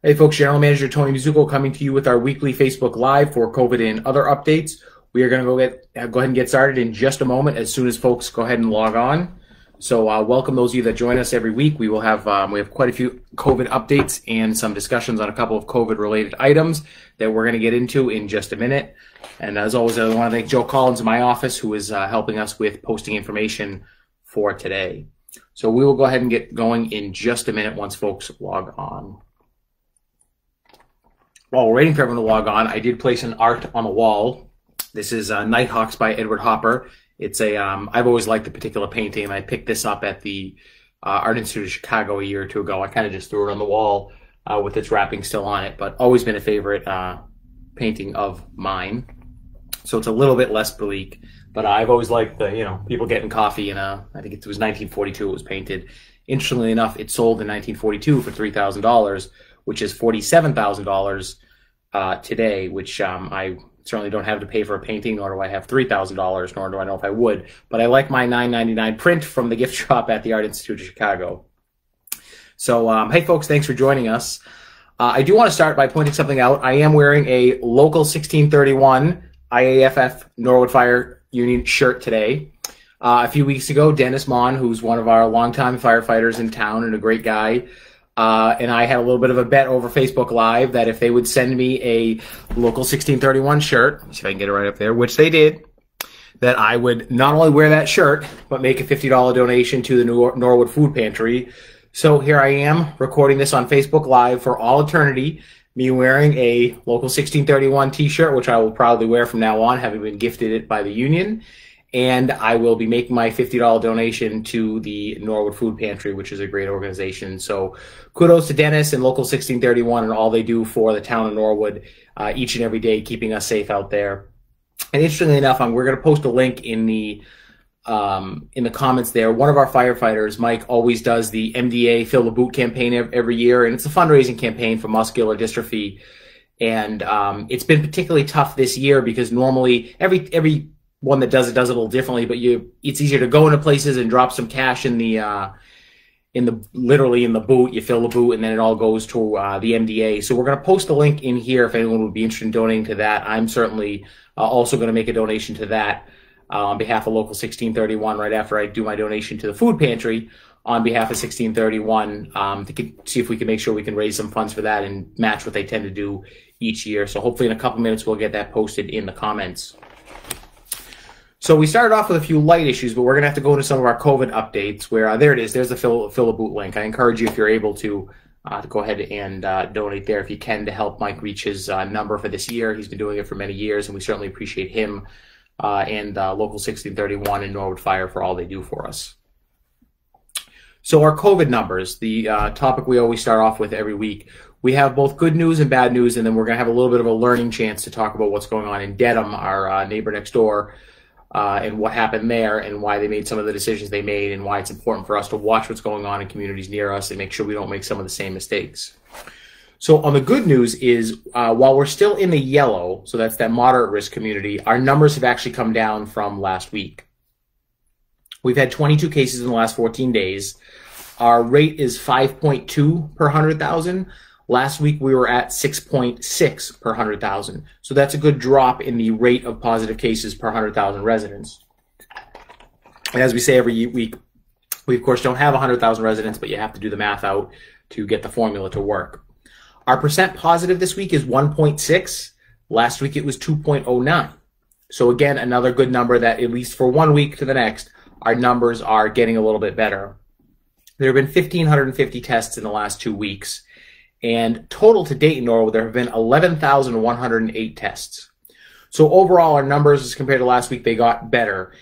Hey folks, General Manager Tony Mazzucco coming to you with our weekly Facebook Live for COVID and other updates. We are going to go ahead and get started in just a moment as soon as folks go ahead and log on. So welcome those of you that join us every week. We have quite a few COVID updates and some discussions on a couple of COVID related items that we're going to get into in just a minute. And as always, I want to thank Joe Collins in my office who is helping us with posting information for today. So we will go ahead and get going in just a minute once folks log on. While we're waiting for everyone to log on, I did place an art on the wall. This is Nighthawks by Edward Hopper. It's a, I've always liked the particular painting, and I picked this up at the Art Institute of Chicago a year or two ago. I kind of just threw it on the wall with its wrapping still on it, but always been a favorite painting of mine. So it's a little bit less bleak, but I've always liked the, people getting coffee, and I think it was 1942 it was painted. Interestingly enough, it sold in 1942 for $3,000, which is $47,000 today, which I certainly don't have to pay for a painting, nor do I have $3,000, nor do I know if I would. But I like my $9.99 print from the gift shop at the Art Institute of Chicago. So, hey folks, thanks for joining us. I do want to start by pointing something out. I am wearing a local 1631 IAFF Norwood Fire Union shirt today. A few weeks ago, Dennis Mon, who's one of our longtime firefighters in town and a great guy, and I had a little bit of a bet over Facebook Live that if they would send me a local 1631 shirt, see if I can get it right up there, which they did, that I would not only wear that shirt, but make a $50 donation to the Norwood Food Pantry. So here I am recording this on Facebook Live for all eternity, me wearing a local 1631 t-shirt, which I will proudly wear from now on, having been gifted it by the union. And I will be making my $50 donation to the Norwood Food Pantry, which is a great organization. So kudos to Dennis and Local 1631 and all they do for the town of Norwood each and every day, keeping us safe out there. And interestingly enough, we're going to post a link in the comments there. One of our firefighters, Mike, always does the MDA Fill the Boot campaign every year, and it's a fundraising campaign for muscular dystrophy. And it's been particularly tough this year because normally every one that does it a little differently, but it's easier to go into places and drop some cash literally in the boot. You fill the boot and then it all goes to the MDA. So we're going to post a link in here if anyone would be interested in donating to that. I'm certainly also going to make a donation to that on behalf of Local 1631 right after I do my donation to the food pantry on behalf of 1631 to see if we can make sure we can raise some funds for that and match what they tend to do each year. So hopefully in a couple minutes we'll get that posted in the comments. So we started off with a few light issues, but we're going to have to go into some of our COVID updates where, there it is, there's the fill a boot link. I encourage you, if you're able to go ahead and donate there if you can to help Mike reach his number for this year. He's been doing it for many years, and we certainly appreciate him and Local 1631 and Norwood Fire for all they do for us. So our COVID numbers, the topic we always start off with every week. We have both good news and bad news, and then we're going to have a little bit of a learning chance to talk about what's going on in Dedham, our neighbor next door, and what happened there and why they made some of the decisions they made and why it's important for us to watch what's going on in communities near us and make sure we don't make some of the same mistakes. So on the good news is while we're still in the yellow, so that's that moderate risk community, our numbers have actually come down from last week. We've had 22 cases in the last 14 days. Our rate is 5.2 per 100,000. Last week, we were at 6.6 per 100,000. So that's a good drop in the rate of positive cases per 100,000 residents. And as we say every week, we of course don't have 100,000 residents, but you have to do the math out to get the formula to work. Our percent positive this week is 1.6. Last week, it was 2.09. So again, another good number that at least for 1 week to the next, our numbers are getting a little bit better. There have been 1,550 tests in the last 2 weeks. And total to date in Norwood, there have been 11,108 tests. So overall, our numbers as compared to last week, they got better.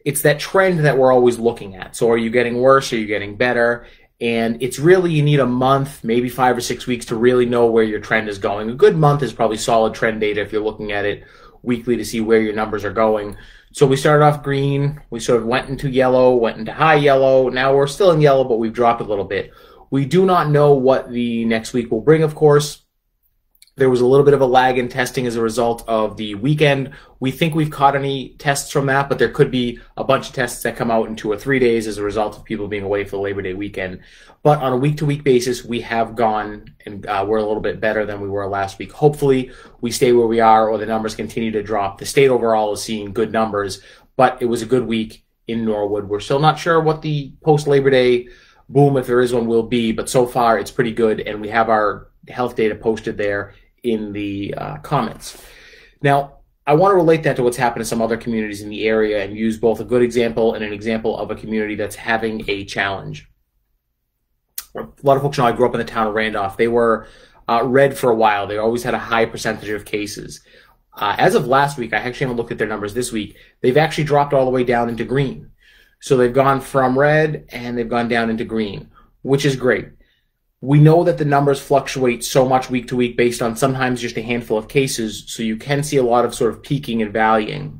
It's that trend that we're always looking at. So are you getting worse? Are you getting better? And it's really, you need a month, maybe 5 or 6 weeks to really know where your trend is going. A good month is probably solid trend data if you're looking at it weekly to see where your numbers are going. So we started off green. We sort of went into yellow, went into high yellow. Now we're still in yellow, but we've dropped a little bit. We do not know what the next week will bring, of course. There was a little bit of a lag in testing as a result of the weekend. We think we've caught any tests from that, but there could be a bunch of tests that come out in 2 or 3 days as a result of people being away for the Labor Day weekend. But on a week-to-week basis, we have gone, and we're a little bit better than we were last week. Hopefully, we stay where we are or the numbers continue to drop. The state overall is seeing good numbers, but it was a good week in Norwood. We're still not sure what the post-Labor Day boom, if there is one, will be, but so far it's pretty good, and we have our health data posted there in the comments. Now, I want to relate that to what's happened in some other communities in the area and use both a good example and an example of a community that's having a challenge. A lot of folks know I grew up in the town of Randolph. They were red for a while. They always had a high percentage of cases. As of last week, I actually haven't looked at their numbers this week, they've actually dropped all the way down into green. So they've gone from red and they've gone down into green, which is great. We know that the numbers fluctuate so much week to week based on sometimes just a handful of cases, so you can see a lot of sort of peaking and valleying.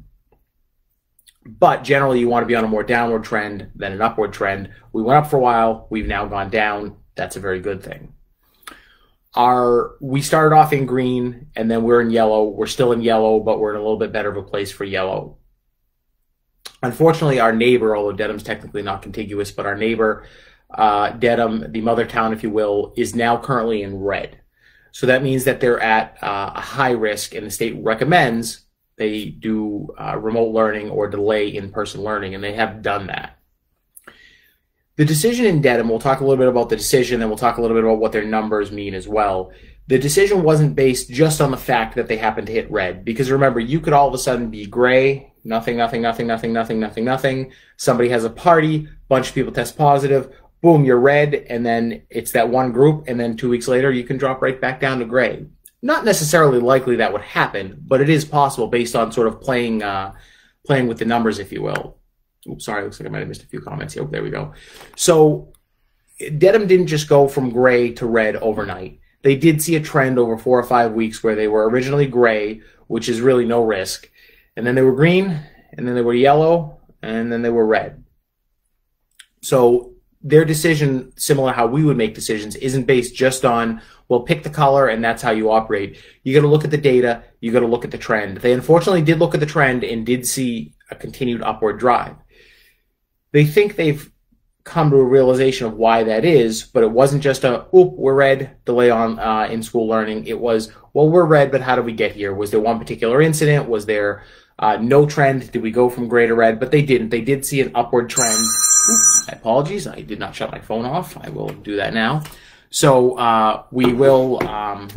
But generally, you want to be on a more downward trend than an upward trend. We went up for a while. We've now gone down. That's a very good thing. We started off in green, and then we're in yellow. We're still in yellow, but we're in a little bit better of a place for yellow. Unfortunately, our neighbor, although Dedham's technically not contiguous, but our neighbor, Dedham, the mother town, if you will, is now currently in red. So that means that they're at a high risk, and the state recommends they do remote learning or delay in-person learning, and they have done that. The decision in Dedham, we'll talk a little bit about the decision, and we'll talk a little bit about what their numbers mean as well. The decision wasn't based just on the fact that they happened to hit red, because remember, you could all of a sudden be gray, nothing, nothing, nothing, nothing, nothing, nothing, nothing. Somebody has a party, bunch of people test positive, boom, you're red, and then it's that one group, and then 2 weeks later, you can drop right back down to gray. Not necessarily likely that would happen, but it is possible based on sort of playing with the numbers, if you will. Oops, sorry, looks like I might have missed a few comments here. Oh, there we go. So Dedham didn't just go from gray to red overnight. They did see a trend over 4 or 5 weeks where they were originally gray, which is really no risk, and then they were green, and then they were yellow, and then they were red. So their decision, similar to how we would make decisions, isn't based just on, well, pick the color and that's how you operate. You got to look at the data. You got to look at the trend. They unfortunately did look at the trend and did see a continued upward drive. They think they've come to a realization of why that is, but it wasn't just a, oop, we're red, delay on in-school learning. It was, well, we're red, but how did we get here? Was there one particular incident? Was there no trend? Did we go from gray to red? But they didn't. They did see an upward trend. Oops, apologies, I did not shut my phone off. I will do that now. So we will talk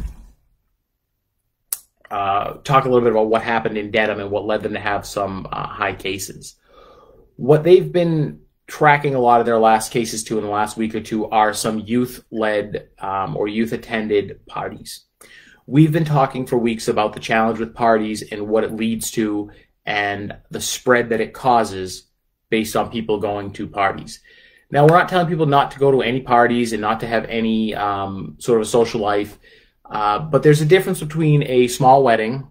a little bit about what happened in Dedham and what led them to have some high cases. What they've been tracking a lot of their last cases to in the last week or two are some youth-led or youth-attended parties. We've been talking for weeks about the challenge with parties and what it leads to and the spread that it causes based on people going to parties. Now, we're not telling people not to go to any parties and not to have any sort of a social life, but there's a difference between a small wedding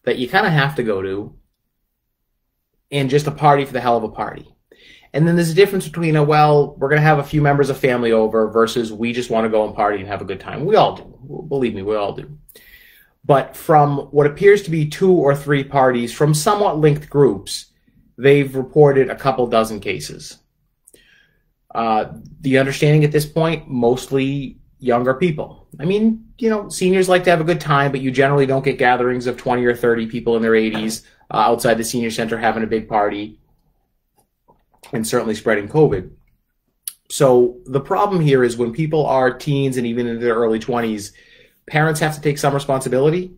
that you kind of have to go to and just a party for the hell of a party. And then there's a difference between a, well, we're going to have a few members of family over versus we just want to go and party and have a good time. We all do. Believe me, we all do. But from what appears to be 2 or 3 parties from somewhat linked groups, they've reported a couple dozen cases. The understanding at this point, mostly younger people. I mean, you know, seniors like to have a good time, but you generally don't get gatherings of 20 or 30 people in their 80s outside the senior center having a big party and certainly spreading COVID. So the problem here is when people are teens and even in their early 20s, parents have to take some responsibility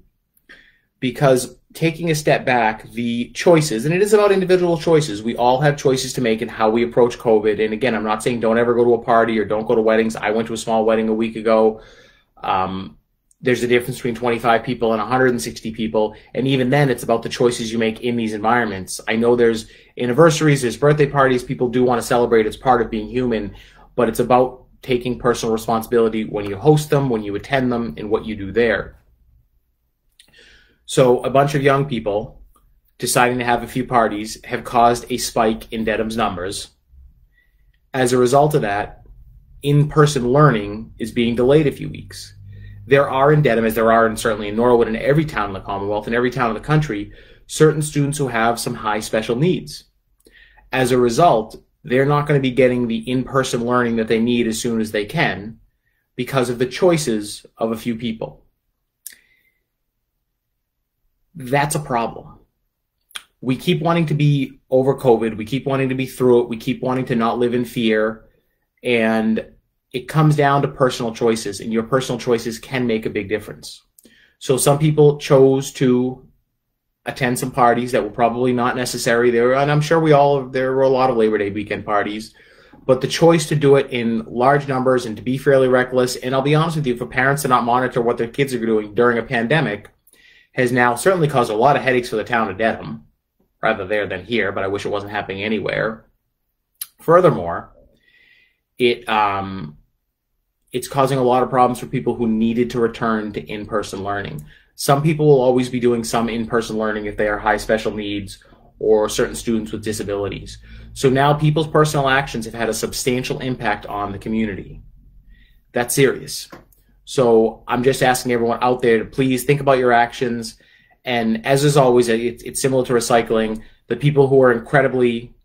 because taking a step back, the choices, and it is about individual choices. We all have choices to make in how we approach COVID. And again, I'm not saying don't ever go to a party or don't go to weddings. I went to a small wedding a week ago. There's a difference between 25 people and 160 people. And even then, it's about the choices you make in these environments. I know there's anniversaries, there's birthday parties. People do want to celebrate. It's part of being human. But it's about taking personal responsibility when you host them, when you attend them, and what you do there. So a bunch of young people deciding to have a few parties have caused a spike in Dedham's numbers. As a result of that, in-person learning is being delayed a few weeks. there are in Dedham, as there are certainly in Norwood and every town in the Commonwealth and every town in the country, certain students who have some high special needs. As a result, they're not going to be getting the in-person learning that they need as soon as they can because of the choices of a few people. That's a problem. We keep wanting to be over COVID. We keep wanting to be through it. We keep wanting to not live in fear. And it comes down to personal choices, and your personal choices can make a big difference. So some people chose to attend some parties that were probably not necessary there, and I'm sure there were a lot of Labor Day weekend parties, but the choice to do it in large numbers and to be fairly reckless, and I'll be honest with you, for parents to not monitor what their kids are doing during a pandemic has now certainly caused a lot of headaches for the town of Dedham, rather there than here, but I wish it wasn't happening anywhere. Furthermore, it's causing a lot of problems for people who needed to return to in-person learning. Some people will always be doing some in-person learning if they are high special needs or certain students with disabilities. So now people's personal actions have had a substantial impact on the community. That's serious. So I'm just asking everyone out there to please think about your actions. And as is always, it's similar to recycling. The people who are incredibly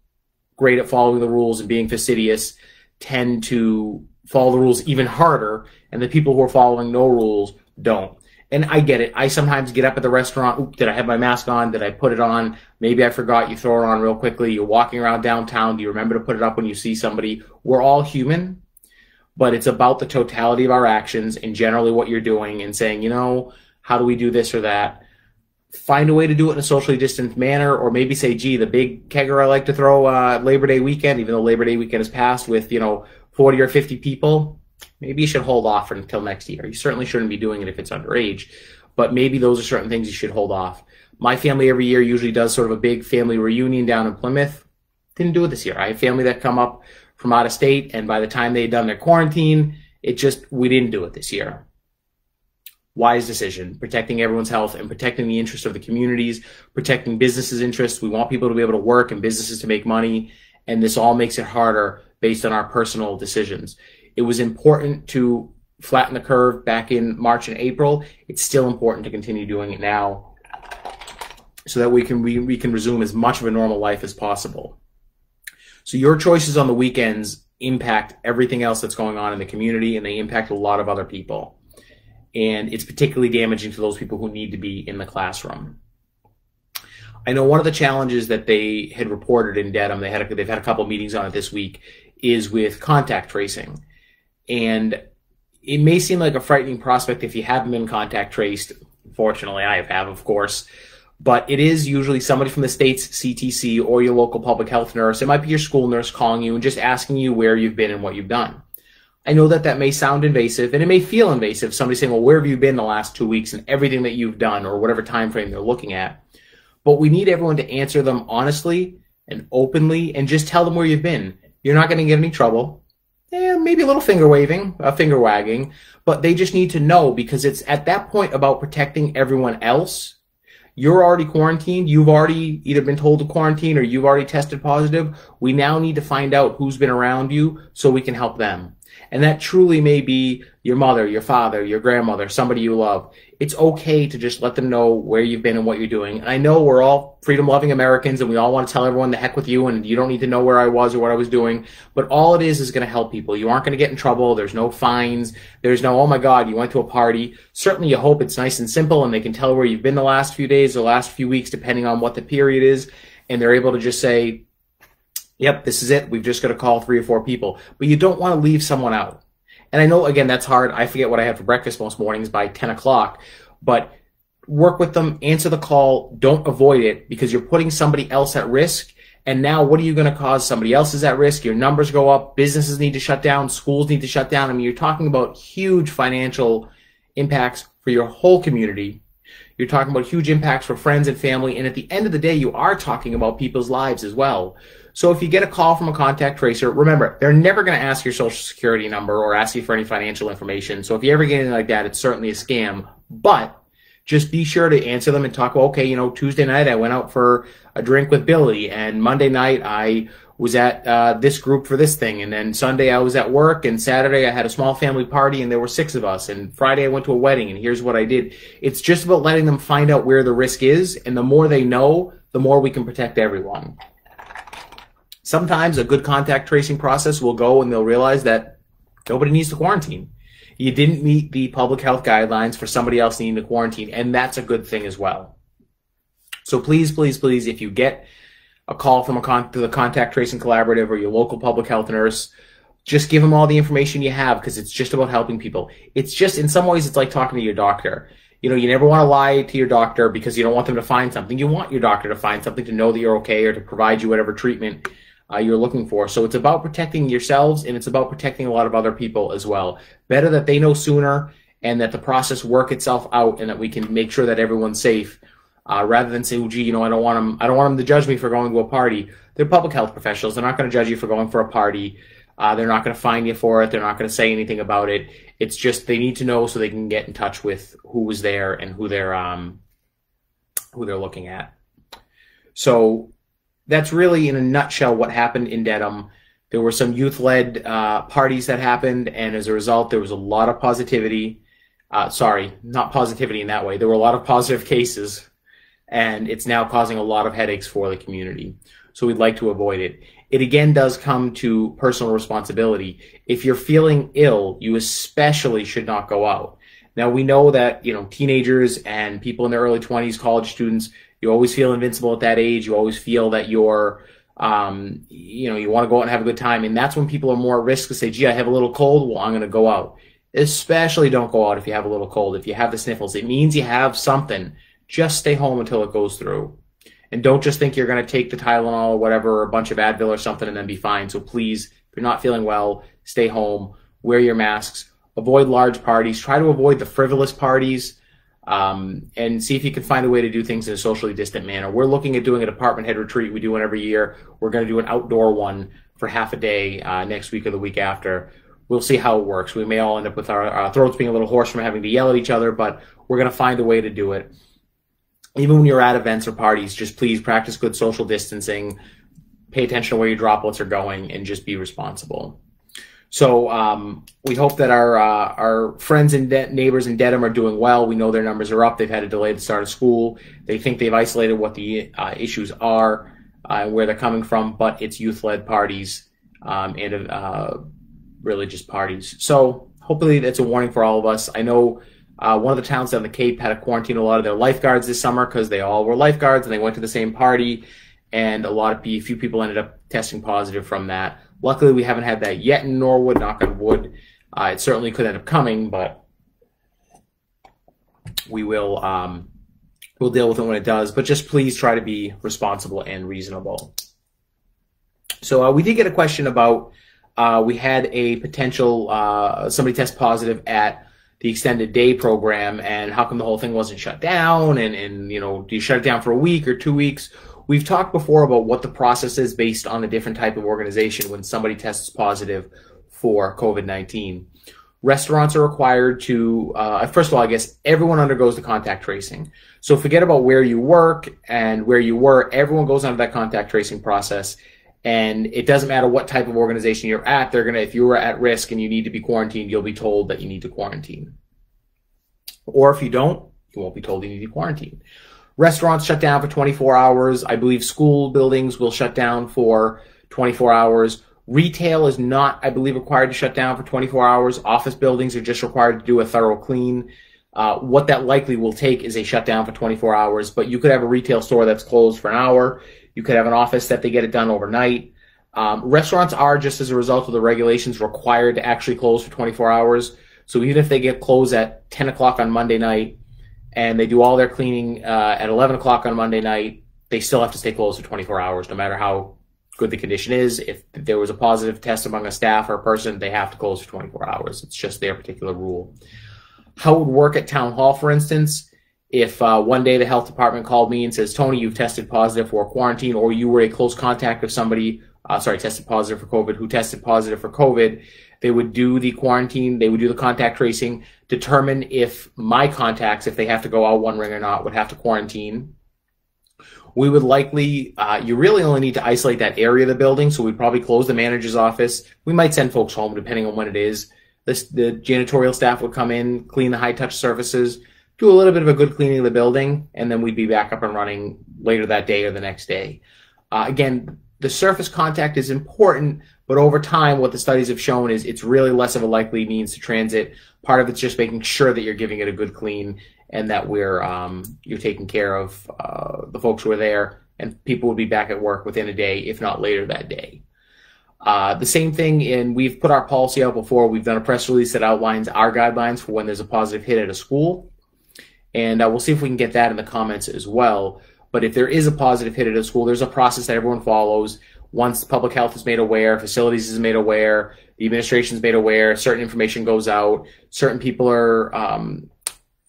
great at following the rules and being fastidious tend to follow the rules even harder, and the people who are following no rules don't. And I get it. I sometimes get up at the restaurant. Oop, did I have my mask on? Did I put it on? Maybe I forgot. You throw it on real quickly. You're walking around downtown. Do you remember to put it up when you see somebody? We're all human, but it's about the totality of our actions and generally what you're doing and saying, you know, how do we do this or that? Find a way to do it in a socially distanced manner, or maybe say, gee, the big kegger I like to throw Labor Day weekend, even though Labor Day weekend has passed with, 40 or 50 people, maybe you should hold off until next year. You certainly shouldn't be doing it if it's underage, but maybe those are certain things you should hold off. My family every year usually does sort of a big family reunion down in Plymouth. Didn't do it this year. I have family that come up from out of state, and by the time they had done their quarantine, we didn't do it this year. Wise decision, protecting everyone's health and protecting the interests of the communities, protecting businesses' interests. We want people to be able to work and businesses to make money, and this all makes it harder based on our personal decisions. It was important to flatten the curve back in March and April. It's still important to continue doing it now so that we can resume as much of a normal life as possible. So your choices on the weekends impact everything else that's going on in the community, and they impact a lot of other people. And it's particularly damaging to those people who need to be in the classroom. I know one of the challenges that they had reported in Dedham, they've had a couple of meetings on it this week, is with contact tracing. And it may seem like a frightening prospect if you haven't been contact traced. Fortunately, I have, of course. But it is usually somebody from the state's CTC or your local public health nurse. It might be your school nurse calling you and just asking you where you've been and what you've done. I know that may sound invasive, and it may feel invasive. Somebody saying, well, where have you been the last 2 weeks and everything that you've done, or whatever time frame they're looking at. But we need everyone to answer them honestly and openly and just tell them where you've been. You're not going to get any trouble. Maybe a little finger wagging, but they just need to know, because it's at that point about protecting everyone else. You're already quarantined. You've already either been told to quarantine or you've already tested positive. We now need to find out who's been around you so we can help them. And that truly may be your mother, your father, your grandmother, somebody you love. It's okay to just let them know where you've been and what you're doing. And I know we're all freedom-loving Americans, and we all want to tell everyone the heck with you, and you don't need to know where I was or what I was doing. But all it is going to help people. You aren't going to get in trouble. There's no fines. There's no, oh my God, you went to a party. Certainly you hope it's nice and simple, and they can tell where you've been the last few days, the last few weeks, depending on what the period is. And they're able to just say, yep, this is it. We've just got to call 3 or 4 people. But you don't want to leave someone out. And I know, again, that's hard. I forget what I had for breakfast most mornings by 10 o'clock. But work with them, answer the call, don't avoid it, because you're putting somebody else at risk. And now what are you going to cause? Somebody else is at risk. Your numbers go up. Businesses need to shut down. Schools need to shut down. I mean, you're talking about huge financial impacts for your whole community. You're talking about huge impacts for friends and family. And at the end of the day, you are talking about people's lives as well. So if you get a call from a contact tracer, remember, they're never going to ask your social security number or ask you for any financial information. So if you ever get anything like that, it's certainly a scam. But just be sure to answer them and talk about, okay, Tuesday night I went out for a drink with Billy, and Monday night I was at this group for this thing, and then Sunday I was at work, and Saturday I had a small family party and there were 6 of us, and Friday I went to a wedding and here's what I did. It's just about letting them find out where the risk is, and the more they know, the more we can protect everyone. Sometimes a good contact tracing process will go and they'll realize that nobody needs to quarantine. You didn't meet the public health guidelines for somebody else needing to quarantine, and that's a good thing as well. So please, please, please, if you get a call from the Contact Tracing Collaborative or your local public health nurse, just give them all the information you have, because it's just about helping people. It's just, in some ways, it's like talking to your doctor. You know, you never want to lie to your doctor because you don't want them to find something. You want your doctor to find something, to know that you're okay, or to provide you whatever treatment you're looking for. So it's about protecting yourselves, and it's about protecting a lot of other people as well. Better that they know sooner and that the process work itself out, and that we can make sure that everyone's safe. Rather than say, well, gee, you know, I don't want them to judge me for going to a party. They're public health professionals. They're not going to judge you for going for a party. They're not going to fine you for it. They're not going to say anything about it. It's just they need to know so they can get in touch with who was there and who they're looking at. So that's really, in a nutshell, what happened in Dedham. There were some youth-led parties that happened, and as a result, there was a lot of positivity. Sorry, not positivity in that way. There were a lot of positive cases, and it's now causing a lot of headaches for the community. So we'd like to avoid it. It again does come to personal responsibility. If you're feeling ill, you especially should not go out. Now, we know that, you know, teenagers and people in their early 20s, college students, you always feel invincible at that age. You always feel that you're, you know, you want to go out and have a good time. And that's when people are more at risk to say, gee, I have a little cold. Well, I'm going to go out. Especially don't go out if you have a little cold. If you have the sniffles, it means you have something. Just stay home until it goes through. And don't just think you're going to take the Tylenol or whatever, or a bunch of Advil or something, and then be fine. So please, if you're not feeling well, stay home, wear your masks, avoid large parties, try to avoid the frivolous parties, and see if you can find a way to do things in a socially distant manner. We're looking at doing a department head retreat. We do one every year. We're going to do an outdoor one for half a day next week or the week after. We'll see how it works. We may all end up with our throats being a little hoarse from having to yell at each other, but we're going to find a way to do it. Even when you're at events or parties, just please practice good social distancing, pay attention to where your droplets are going, and just be responsible. So we hope that our friends and neighbors in Dedham are doing well. We know their numbers are up. They've had to delay the start of school. They think they've isolated what the issues are, where they're coming from, but it's youth-led parties and religious parties. So hopefully that's a warning for all of us. I know one of the towns down the Cape had to quarantine a lot of their lifeguards this summer because they all were lifeguards and they went to the same party, and a few people ended up testing positive from that. Luckily, we haven't had that yet in Norwood, knock on wood. It certainly could end up coming, but we will we'll deal with it when it does. But just please try to be responsible and reasonable. So we did get a question about we had a potential somebody test positive at the extended day program, and how come the whole thing wasn't shut down, and you know, do you shut it down for a week or 2 weeks? We've talked before about what the process is based on a different type of organization when somebody tests positive for COVID-19. Restaurants are required to, first of all, I guess everyone undergoes the contact tracing. So forget about where you work and where you were. Everyone goes under that contact tracing process. And it doesn't matter what type of organization you're at, if you were at risk and you need to be quarantined, you'll be told that you need to quarantine. Or if you don't, you won't be told you need to quarantine. Restaurants shut down for 24 hours. I believe school buildings will shut down for 24 hours. Retail is not, I believe, required to shut down for 24 hours. Office buildings are just required to do a thorough clean. What that likely will take is a shutdown for 24 hours, but you could have a retail store that's closed for an hour. You could have an office that they get it done overnight. Restaurants are, just as a result of the regulations, required to actually close for 24 hours. So even if they get closed at 10 o'clock on Monday night and they do all their cleaning at 11 o'clock on Monday night, they still have to stay closed for 24 hours, no matter how good the condition is. If there was a positive test among a staff or a person, they have to close for 24 hours. It's just their particular rule. How it would work at town hall, for instance, if one day the health department called me and says, Tony, you've tested positive for quarantine, or you were a close contact of somebody, tested positive for COVID, who tested positive for COVID, they would do the quarantine, they would do the contact tracing, determine if my contacts, if they have to go out one ring or not, would have to quarantine. We would likely, you really only need to isolate that area of the building, so we'd probably close the manager's office. We might send folks home depending on when it is. The janitorial staff would come in, clean the high-touch surfaces, do a little bit of a good cleaning of the building, and then we'd be back up and running later that day or the next day. Again, the surface contact is important, but over time, what the studies have shown is it's really less of a likely means to transit. Part of it's just making sure that you're giving it a good clean and that you're taking care of the folks who are there, and people would be back at work within a day, if not later that day. The same thing, and we've put our policy out before. We've done a press release that outlines our guidelines for when there's a positive hit at a school, and we'll see if we can get that in the comments as well. But if there is a positive hit at a school, there's a process that everyone follows. Once public health is made aware, facilities is made aware, the administration is made aware, certain information goes out, certain people are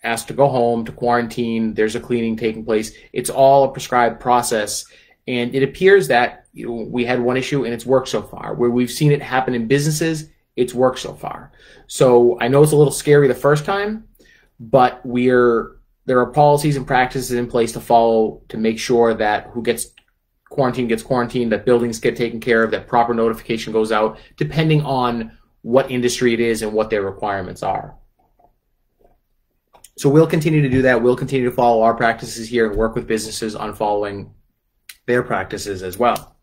asked to go home, to quarantine, there's a cleaning taking place. It's all a prescribed process, and it appears that we had one issue and it's worked so far. Where we've seen it happen in businesses, it's worked so far. So I know it's a little scary the first time, but there are policies and practices in place to follow to make sure that who gets quarantined, that buildings get taken care of, that proper notification goes out, depending on what industry it is and what their requirements are. So we'll continue to do that. We'll continue to follow our practices here and work with businesses on following their practices as well.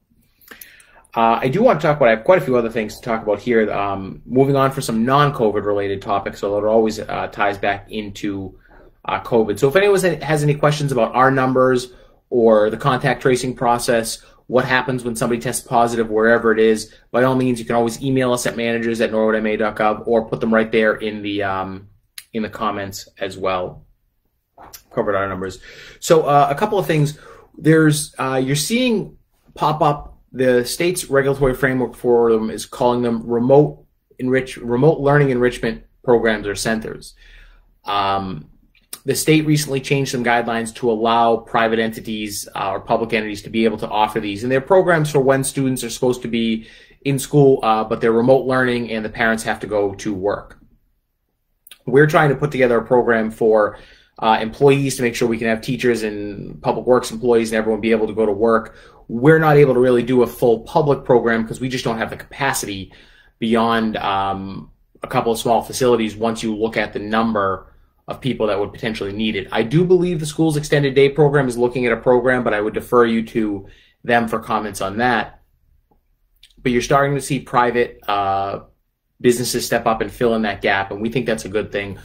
I do want to talk about, I have quite a few other things to talk about here. Moving on for some non-COVID related topics, so it always ties back into COVID. So if anyone has any questions about our numbers or the contact tracing process, what happens when somebody tests positive wherever it is, by all means, you can always email us at managers@norwoodma.gov or put them right there in the comments as well. Covered our numbers. So a couple of things. There's you're seeing pop up. The state's regulatory framework for them is calling them remote learning enrichment programs or centers. The state recently changed some guidelines to allow private entities or public entities to be able to offer these. And they're programs for when students are supposed to be in school, but they're remote learning and the parents have to go to work. We're trying to put together a program for employees to make sure we can have teachers and public works employees and everyone be able to go to work. We're not able to really do a full public program because we just don't have the capacity beyond a couple of small facilities once you look at the number of people that would potentially need it. I do believe the school's extended day program is looking at a program, but I would defer you to them for comments on that. But you're starting to see private businesses step up and fill in that gap, and we think that's a good thing.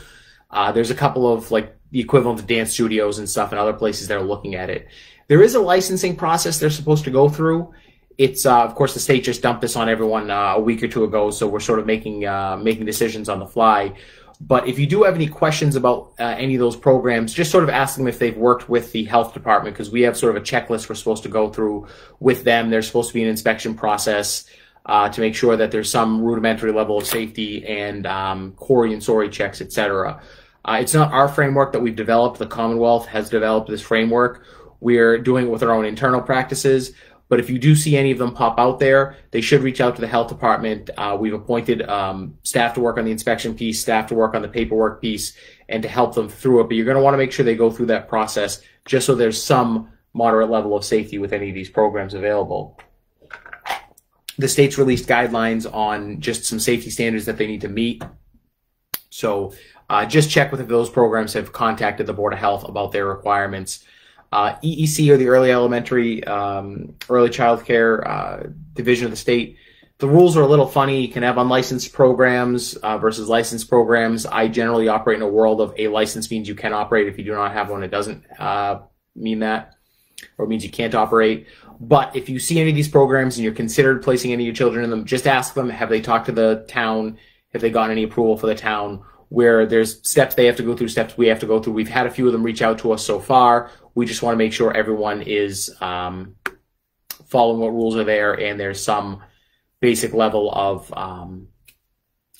There's a couple of like the equivalent of dance studios and stuff in other places that are looking at it. There is a licensing process they're supposed to go through. It's of course the state just dumped this on everyone a week or two ago, so we're sort of making decisions on the fly. But if you do have any questions about any of those programs, just sort of ask them if they've worked with the health department, because we have sort of a checklist we're supposed to go through with them. There's supposed to be an inspection process to make sure that there's some rudimentary level of safety and CORI and SORI checks, etc. It's not our framework that we've developed. The Commonwealth has developed this framework. We're doing it with our own internal practices. But if you do see any of them pop out there, they should reach out to the health department. We've appointed staff to work on the inspection piece, staff to work on the paperwork piece, and to help them through it. But you're going to want to make sure they go through that process just so there's some moderate level of safety with any of these programs available. The state's released guidelines on just some safety standards that they need to meet. So just check with if those programs have contacted the Board of Health about their requirements. EEC, or the Early Elementary Early Child Care Division of the state, the rules are a little funny. You can have unlicensed programs versus licensed programs. I generally operate in a world of a license means you can operate. If you do not have one, it doesn't mean that, or it means you can't operate. But if you see any of these programs and you're considered placing any of your children in them, just ask them, have they talked to the town? Have they gotten any approval for the town? Where there's steps they have to go through, steps we have to go through. We've had a few of them reach out to us so far. We just want to make sure everyone is following what rules are there, and there's some basic level of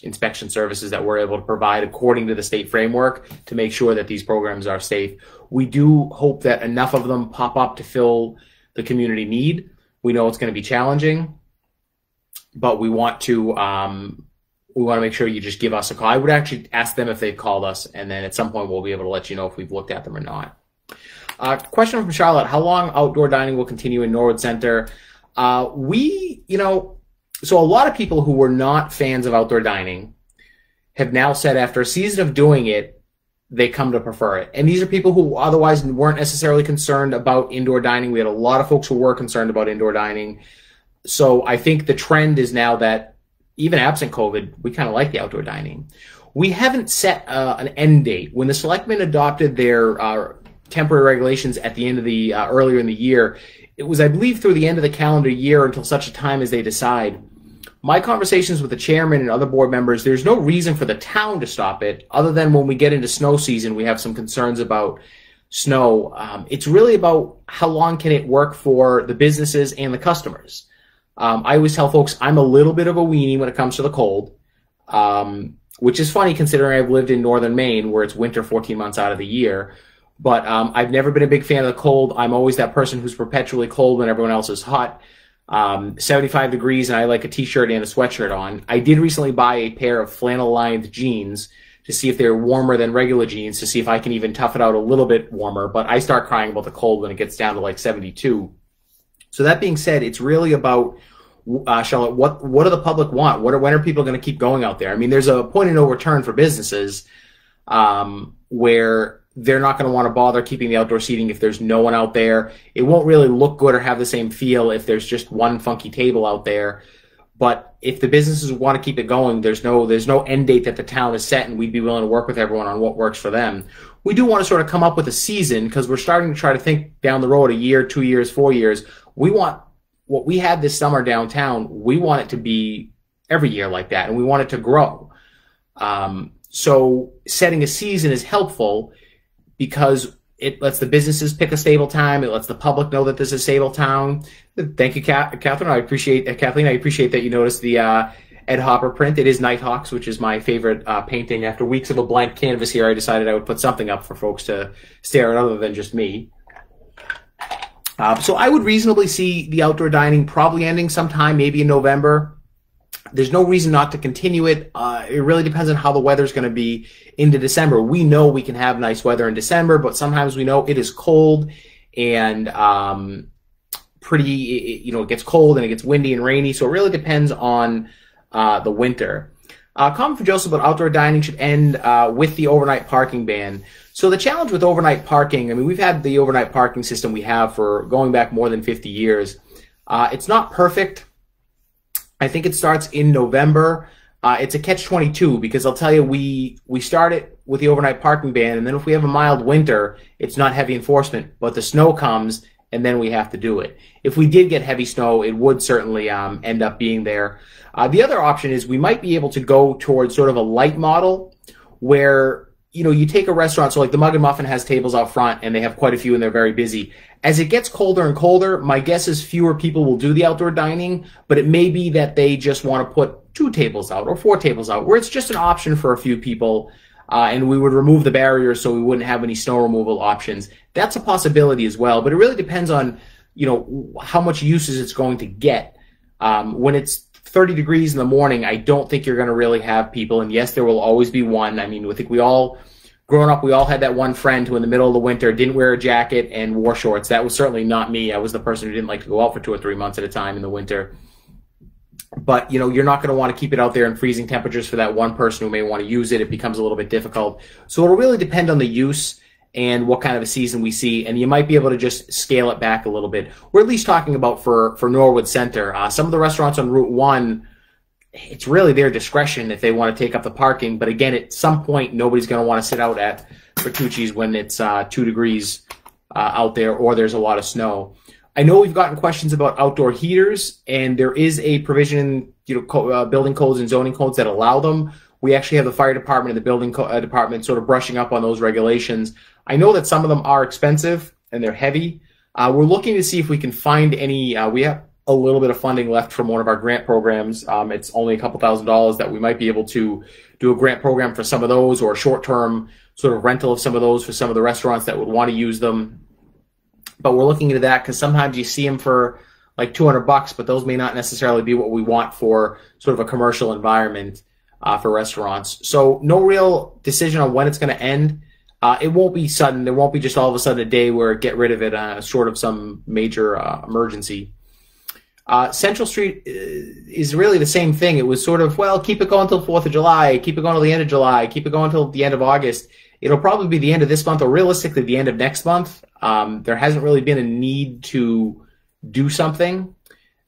inspection services that we're able to provide according to the state framework to make sure that these programs are safe. We do hope that enough of them pop up to fill the community need. We know it's going to be challenging, but we want to make sure you just give us a call. I would actually ask them if they've called us, and then at some point we'll be able to let you know if we've looked at them or not. Question from Charlotte: how long outdoor dining will continue in Norwood Center? So a lot of people who were not fans of outdoor dining have now said after a season of doing it, they come to prefer it. And these are people who otherwise weren't necessarily concerned about indoor dining. We had a lot of folks who were concerned about indoor dining. So I think the trend is now that even absent COVID, we kind of like the outdoor dining. We haven't set an end date. When the selectmen adopted their temporary regulations at the end of the earlier in the year, it was, I believe, through the end of the calendar year until such a time as they decide. My conversations with the chairman and other board members, there's no reason for the town to stop it other than when we get into snow season, we have some concerns about snow. It's really about how long can it work for the businesses and the customers. I always tell folks I'm a little bit of a weenie when it comes to the cold, which is funny considering I've lived in northern Maine where it's winter 14 months out of the year. But I've never been a big fan of the cold. I'm always that person who's perpetually cold when everyone else is hot. 75 degrees and I like a t-shirt and a sweatshirt on. I did recently buy a pair of flannel-lined jeans to see if they're warmer than regular jeans, to see if I can even tough it out a little bit warmer. But I start crying about the cold when it gets down to like 72. So that being said, it's really about, Charlotte, what do the public want? When are people going to keep going out there? I mean, there's a point of no return for businesses where they're not going to want to bother keeping the outdoor seating if there's no one out there. It won't really look good or have the same feel if there's just one funky table out there. But if the businesses want to keep it going, there's no end date that the town has set, and we'd be willing to work with everyone on what works for them. We do want to sort of come up with a season because we're starting to try to think down the road, a year, 2 years, 4 years. We want what we had this summer downtown, we want it to be every year like that, and we want it to grow. So setting a season is helpful because it lets the businesses pick a stable time. It lets the public know that this is a stable town. Thank you, Catherine. I appreciate Kathleen. I appreciate that you noticed the Ed Hopper print. It is Nighthawks, which is my favorite painting. After weeks of a blank canvas here, I decided I would put something up for folks to stare at other than just me. So I would reasonably see the outdoor dining probably ending sometime, maybe in November. There's no reason not to continue it. It really depends on how the weather's going to be into December. We know we can have nice weather in December, but sometimes we know it is cold and it gets cold and it gets windy and rainy. So it really depends on the winter. Comment from Joseph about outdoor dining should end with the overnight parking ban. So the challenge with overnight parking, I mean, we've had the overnight parking system we have for going back more than 50 years. It's not perfect. I think it starts in November. It's a catch-22 because I'll tell you, we start it with the overnight parking ban, and then if we have a mild winter, it's not heavy enforcement, but the snow comes, and then we have to do it. If we did get heavy snow, it would certainly end up being there. The other option is we might be able to go towards sort of a light model where, you take a restaurant, so like the Mug and Muffin has tables out front, and they have quite a few, and they're very busy. As it gets colder and colder, my guess is fewer people will do the outdoor dining, but it may be that they just want to put 2 tables out or 4 tables out, where it's just an option for a few people, and we would remove the barriers so we wouldn't have any snow removal options. That's a possibility as well, but it really depends on, how much usage it's going to get. When it's 30 degrees in the morning, I don't think you're going to really have people, and yes, there will always be one. I mean, I think growing up, we all had that one friend who in the middle of the winter didn't wear a jacket and wore shorts. That was certainly not me. I was the person who didn't like to go out for 2 or 3 months at a time in the winter. But, you're not going to want to keep it out there in freezing temperatures for that one person who may want to use it. It becomes a little bit difficult. So it'll really depend on the use and what kind of a season we see. And you might be able to just scale it back a little bit. We're at least talking about for Norwood Center. Some of the restaurants on Route 1, it's really their discretion if they want to take up the parking. But again, at some point, nobody's going to want to sit out at Bertucci's when it's 2 degrees out there or there's a lot of snow. I know we've gotten questions about outdoor heaters, and there is a provision in building codes and zoning codes that allow them. We actually have the fire department and the building department sort of brushing up on those regulations. I know that some of them are expensive and they're heavy. We're looking to see if we can find any. We have a little bit of funding left from one of our grant programs. It's only a couple $1,000s that we might be able to do a grant program for some of those, or a short-term sort of rental of some of those for some of the restaurants that would want to use them. But we're looking into that because sometimes you see them for like $200, but those may not necessarily be what we want for sort of a commercial environment for restaurants. So no real decision on when it's going to end. It won't be sudden. There won't be just all of a sudden a day where get rid of it short of some major emergency. Central Street is really the same thing. It was sort of, well, keep it going until 4th of July, keep it going till the end of July, keep it going until the end of August. It'll probably be the end of this month or realistically the end of next month. There hasn't really been a need to do something.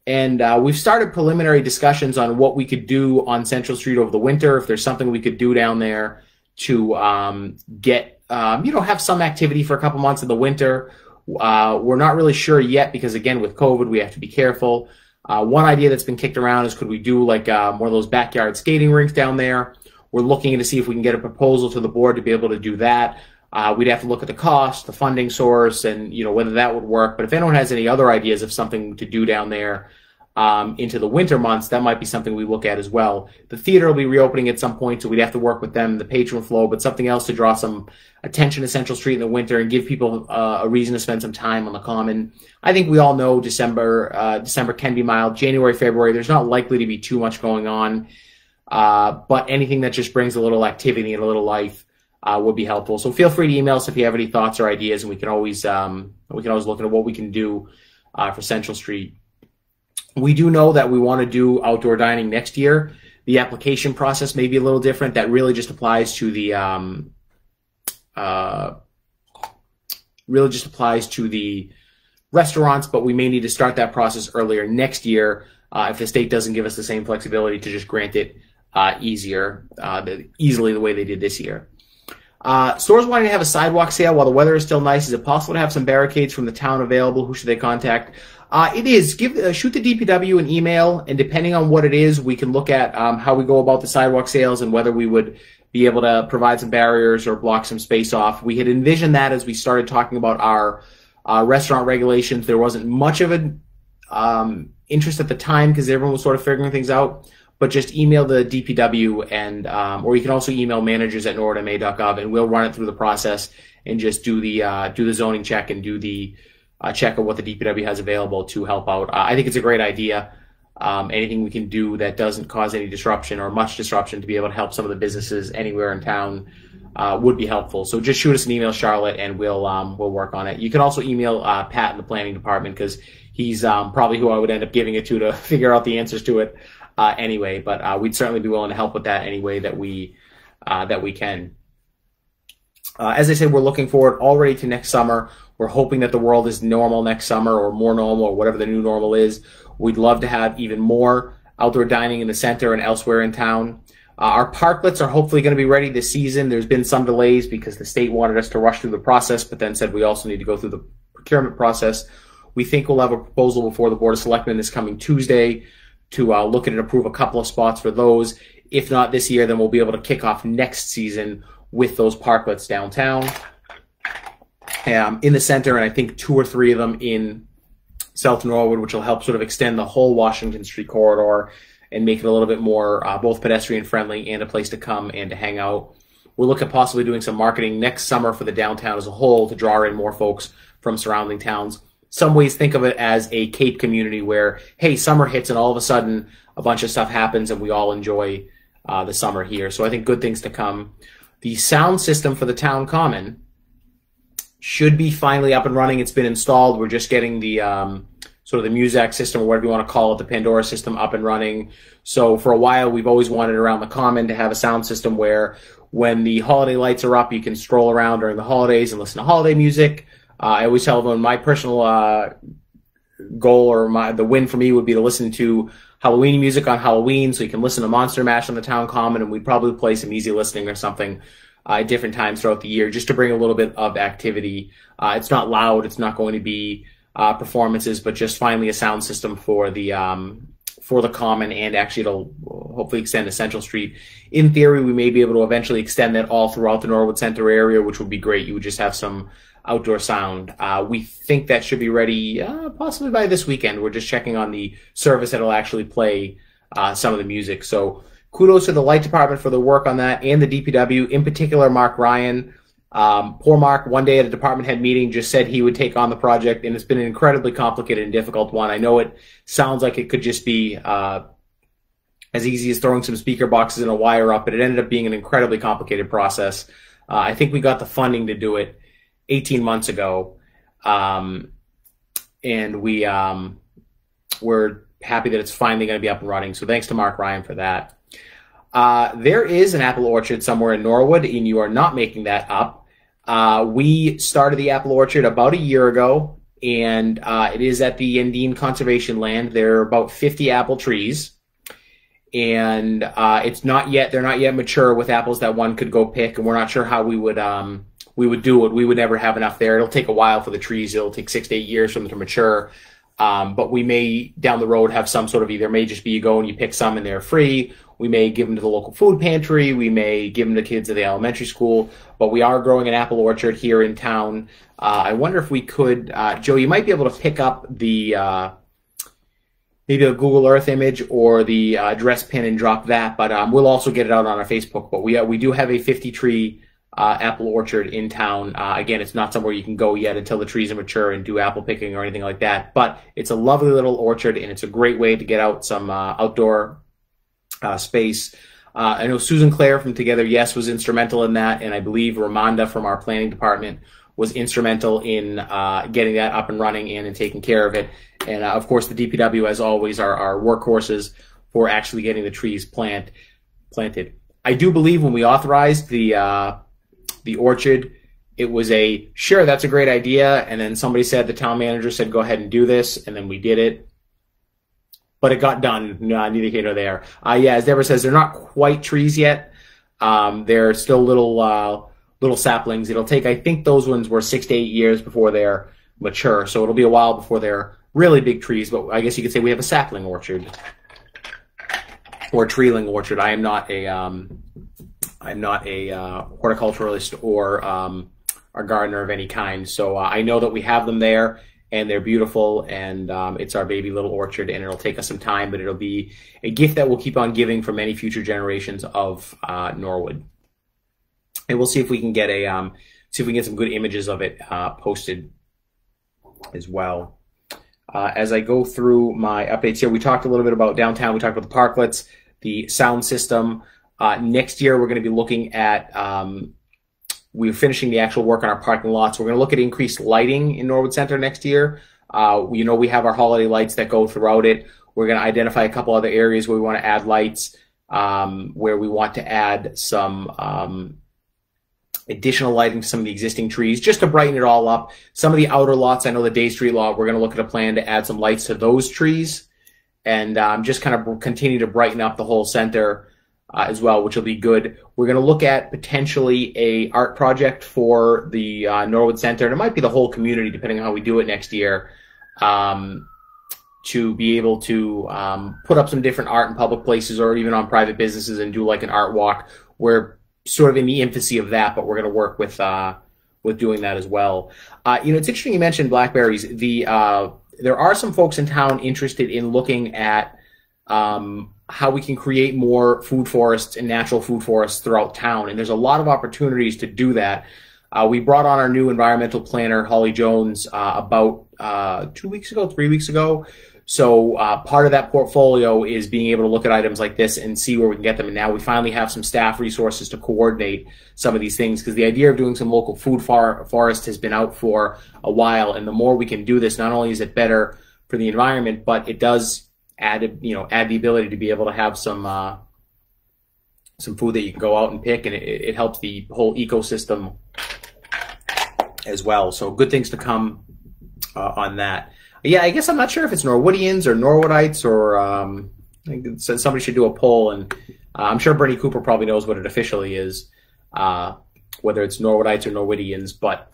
And we've started preliminary discussions on what we could do on Central Street over the winter, if there's something we could do down there to get, have some activity for a couple months in the winter. We're not really sure yet because, again, with COVID, we have to be careful. One idea that's been kicked around is could we do like one of those backyard skating rinks down there? We're looking to see if we can get a proposal to the board to be able to do that. We'd have to look at the cost, the funding source, and whether that would work. But if anyone has any other ideas of something to do down there into the winter months, that might be something we look at as well. The theater will be reopening at some point, so we'd have to work with them, the patron flow, but something else to draw some attention to Central Street in the winter and give people a reason to spend some time on the Common. I think we all know December can be mild. January, February, there's not likely to be too much going on, but anything that just brings a little activity and a little life would be helpful. So feel free to email us if you have any thoughts or ideas, and we can always look at what we can do for Central Street. We do know that we want to do outdoor dining next year. The application process may be a little different. That really just applies to the restaurants, but we may need to start that process earlier next year if the state doesn't give us the same flexibility to just grant it easily the way they did this year. Stores wanting to have a sidewalk sale while the weather is still nice. Is it possible to have some barricades from the town available? Who should they contact? It is. Shoot the DPW an email, and depending on what it is, we can look at how we go about the sidewalk sales and whether we would be able to provide some barriers or block some space off. We had envisioned that as we started talking about our restaurant regulations. There wasn't much of an interest at the time because everyone was sort of figuring things out. But just email the DPW and or you can also email managers@norwoodma.gov, and we'll run it through the process and just do the zoning check and do the check of what the DPW has available to help out. I think it's a great idea. Anything we can do that doesn't cause any disruption or much disruption to be able to help some of the businesses anywhere in town would be helpful. So just shoot us an email, Charlotte, and we'll work on it. You can also email Pat in the planning department because he's probably who I would end up giving it to figure out the answers to it anyway. But we'd certainly be willing to help with that any way that we can. As I said, we're looking forward already to next summer. We're hoping that the world is normal next summer or more normal or whatever the new normal is. We'd love to have even more outdoor dining in the center and elsewhere in town. Our parklets are hopefully going to be ready this season. There's been some delays because the state wanted us to rush through the process, but then said we also need to go through the procurement process. We think we'll have a proposal before the Board of Selectmen this coming Tuesday to look at and approve a couple of spots for those. If not this year, then we'll be able to kick off next season with those parklets downtown. In the center, and I think 2 or 3 of them in South Norwood, which will help sort of extend the whole Washington Street corridor and make it a little bit more both pedestrian friendly and a place to come and to hang out. We'll look at possibly doing some marketing next summer for the downtown as a whole to draw in more folks from surrounding towns. Some ways think of it as a Cape community where, hey, summer hits and all of a sudden a bunch of stuff happens and we all enjoy the summer here. So I think good things to come. The sound system for the town common should be finally up and running. It's been installed. We're just getting the sort of the Muzak system, or whatever you want to call it, the Pandora system, up and running. So for a while, we've always wanted around the Common to have a sound system where when the holiday lights are up, you can stroll around during the holidays and listen to holiday music. I always tell everyone my personal goal or the win for me would be to listen to Halloween music on Halloween, so you can listen to Monster Mash on the town Common, and we'd probably play some easy listening or something at different times throughout the year, just to bring a little bit of activity. It's not loud. It's not going to be performances, but just finally a sound system for the Common, and actually it'll hopefully extend to Central Street. In theory, we may be able to eventually extend that all throughout the Norwood Center area, which would be great. You would just have some outdoor sound. We think that should be ready possibly by this weekend. We're just checking on the service that'll actually play some of the music. So kudos to the light department for the work on that, and the DPW, in particular Mark Ryan. Poor Mark, one day at a department head meeting, just said he would take on the project, and it's been an incredibly complicated and difficult one. I know it sounds like it could just be as easy as throwing some speaker boxes and a wire up, but it ended up being an incredibly complicated process. I think we got the funding to do it 18 months ago. And we're happy that it's finally going to be up and running. So thanks to Mark Ryan for that. There is an apple orchard somewhere in Norwood, and you are not making that up. We started the apple orchard about a year ago, and it is at the Indian Conservation Land. There are about 50 apple trees, and they're not yet mature with apples that one could go pick, and we're not sure how we would do it. We would never have enough there. It'll take a while for the trees. It'll take 6 to 8 years for them to mature. But we may down the road have some sort of either may just be you go and you pick some and they're free. We may give them to the local food pantry. We may give them to kids at the elementary school. But we are growing an apple orchard here in town. I wonder if we could, Joe, you might be able to pick up the maybe a Google Earth image or the address pin and drop that. But we'll also get it out on our Facebook. But we do have a 50-tree apple orchard in town. Again, it's not somewhere you can go yet until the trees are mature and do apple picking or anything like that. But it's a lovely little orchard, and it's a great way to get out some outdoor space. I know Susan Clare from Together Yes was instrumental in that, and I believe Ramonda from our planning department was instrumental in getting that up and running and in taking care of it. And of course, the DPW, as always, are our workhorses for actually getting the trees planted. I do believe when we authorized the orchard, it was sure, that's a great idea, and then somebody said, the town manager said, go ahead and do this, and then we did it. But it got done, neither here nor there. Yeah, as Deborah says, they're not quite trees yet. They're still little saplings. It'll take, I think those ones were 6 to 8 years before they're mature, so it'll be a while before they're really big trees, but I guess you could say we have a sapling orchard or treeling orchard. I'm not a horticulturalist or a gardener of any kind, so I know that we have them there, and they're beautiful, and it's our baby little orchard, and it'll take us some time, but it'll be a gift that we'll keep on giving for many future generations of Norwood. And we'll see if we can get some good images of it posted as well. As I go through my updates here, we talked a little bit about downtown. We talked about the parklets, the sound system. Next year, we're going to be looking at, we're finishing the actual work on our parking lots. We're going to look at increased lighting in Norwood Center next year. We have our holiday lights that go throughout it. We're going to identify a couple other areas where we want to add lights, where we want to add some additional lighting to some of the existing trees, just to brighten it all up. Some of the outer lots, I know the Day Street lot, we're going to look at a plan to add some lights to those trees, and just kind of continue to brighten up the whole center as well, which will be good. We're going to look at potentially a art project for the Norwood Center, and it might be the whole community, depending on how we do it next year, to be able to put up some different art in public places or even on private businesses and do like an art walk. We're sort of in the infancy of that, but we're going to work with doing that as well. It's interesting you mentioned blackberries. There are some folks in town interested in looking at how we can create more food forests and natural food forests throughout town, and there's a lot of opportunities to do that. We brought on our new environmental planner, Holly Jones, about 3 weeks ago. So part of that portfolio is being able to look at items like this and see where we can get them. And now we finally have some staff resources to coordinate some of these things, because the idea of doing some local food forest has been out for a while. And the more we can do this, not only is it better for the environment, but it does add the ability to be able to have some food that you can go out and pick, and it helps the whole ecosystem as well. So good things to come on that. Yeah, I guess I'm not sure if it's Norwoodians or Norwoodites, or I think somebody should do a poll, and I'm sure Bernie Cooper probably knows what it officially is, whether it's Norwoodites or Norwoodians, but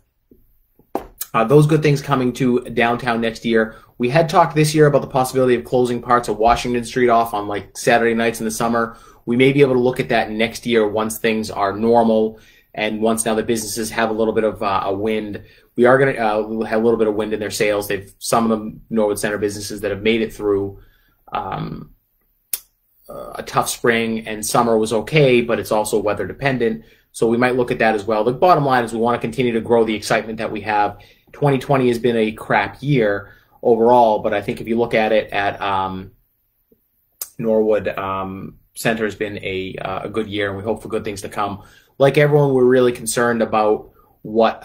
those good things coming to downtown next year. We had talked this year about the possibility of closing parts of Washington Street off on like Saturday nights in the summer. We may be able to look at that next year once things are normal, and once now the businesses have a little bit of a wind. We are going to have a little bit of wind in their sales. Some of the Norwood Center businesses that have made it through a tough spring, and summer was okay, but it's also weather dependent. So we might look at that as well. The bottom line is we want to continue to grow the excitement that we have. 2020 has been a crap year overall, but I think if you look at it at Norwood Center has been a good year, and we hope for good things to come. like everyone, we're really concerned about what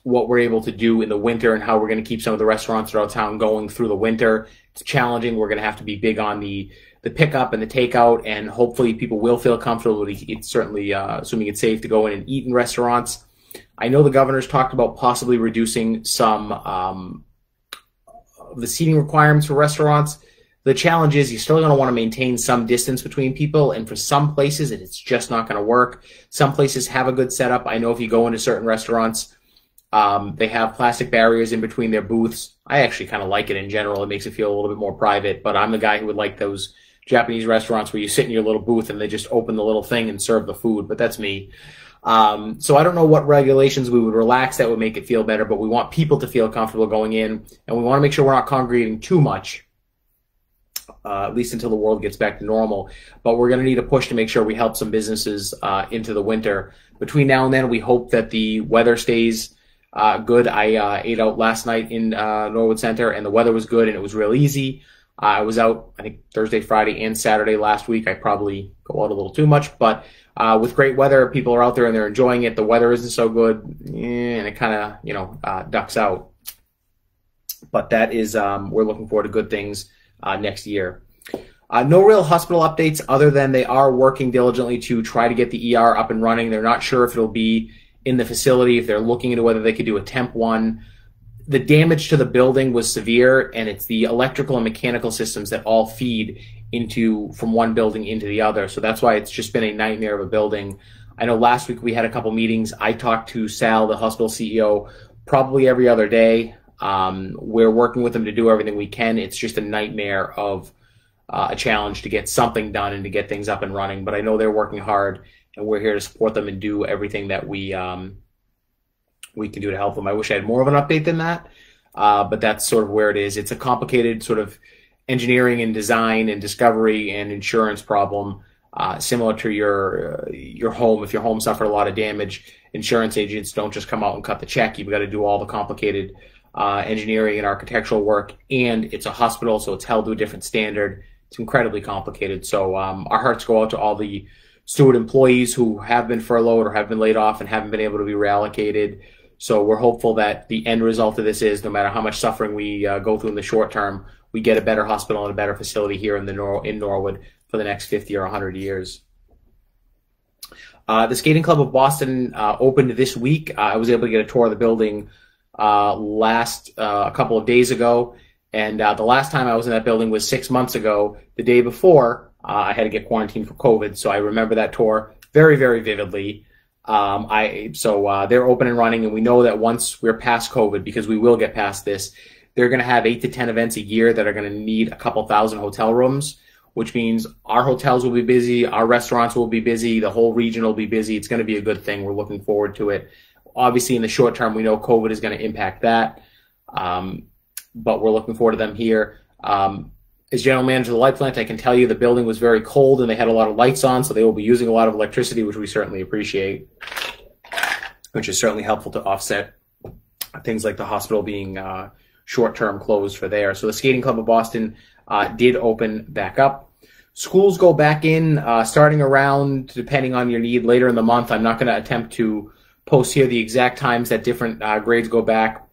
we're able to do in the winter and how we're going to keep some of the restaurants throughout town going through the winter. It's challenging. We're going to have to be big on the pickup and the takeout, and hopefully people will feel comfortable. It's certainly, assuming it's safe to go in and eat in restaurants. I know the governor's talked about possibly reducing some of the seating requirements for restaurants. The challenge is you're still going to want to maintain some distance between people, and for some places it's just not going to work. Some places have a good setup. I know if you go into certain restaurants, they have plastic barriers in between their booths. I actually kind of like it in general. It makes it feel a little bit more private, but I'm the guy who would like those Japanese restaurants where you sit in your little booth and they just open the little thing and serve the food, but that's me. So I don't know what regulations we would relax that would make it feel better, but we want people to feel comfortable going in, and we want to make sure we're not congregating too much, at least until the world gets back to normal. But we're going to need a push to make sure we help some businesses into the winter. Between now and then, we hope that the weather stays good. I ate out last night in Norwood Center, and the weather was good, and it was real easy. I was out, I think, Thursday, Friday, and Saturday last week. I probably go out a little too much, but with great weather, people are out there and they're enjoying it. The weather isn't so good, and it kind of, ducks out. But that is, we're looking forward to good things next year. No real hospital updates other than they are working diligently to try to get the ER up and running. They're not sure if it'll be in the facility, if they're looking into whether they could do a temp one. The damage to the building was severe, and it's the electrical and mechanical systems that all feed from one building into the other. So that's why it's just been a nightmare of a building. I know last week we had a couple meetings. I talked to Sal, the hospital CEO, probably every other day. We're working with them to do everything we can. It's just a nightmare of a challenge to get something done and to get things up and running. But I know they're working hard, and we're here to support them and do everything that we can do to help them. I wish I had more of an update than that, but that's sort of where it is. It's a complicated sort of engineering and design and discovery and insurance problem, similar to your home. If your home suffered a lot of damage, insurance agents don't just come out and cut the check. You've got to do all the complicated engineering and architectural work, and it's a hospital, so it's held to a different standard. It's incredibly complicated. So our hearts go out to all the Stewart employees who have been furloughed or have been laid off and haven't been able to be reallocated. So we're hopeful that the end result of this is, no matter how much suffering we go through in the short term, we get a better hospital and a better facility here in Norwood for the next 50 or 100 years. The Skating Club of Boston opened this week. I was able to get a tour of the building a couple of days ago, and the last time I was in that building was 6 months ago. The day before, I had to get quarantined for COVID, so I remember that tour very, very vividly. They're open and running, and we know that once we're past COVID, because we will get past this, they're going to have 8 to 10 events a year that are going to need a couple thousand hotel rooms, which means our hotels will be busy, our restaurants will be busy, the whole region will be busy. It's going to be a good thing. We're looking forward to it. Obviously, in the short term, we know COVID is going to impact that, but we're looking forward to them here. As general manager of the light plant, I can tell you the building was very cold and they had a lot of lights on, so they will be using a lot of electricity, which we certainly appreciate, which is certainly helpful to offset things like the hospital being short-term closed for there. So the Skating Club of Boston did open back up. Schools go back in starting around, depending on your need, later in the month. I'm not going to attempt to post here the exact times that different grades go back,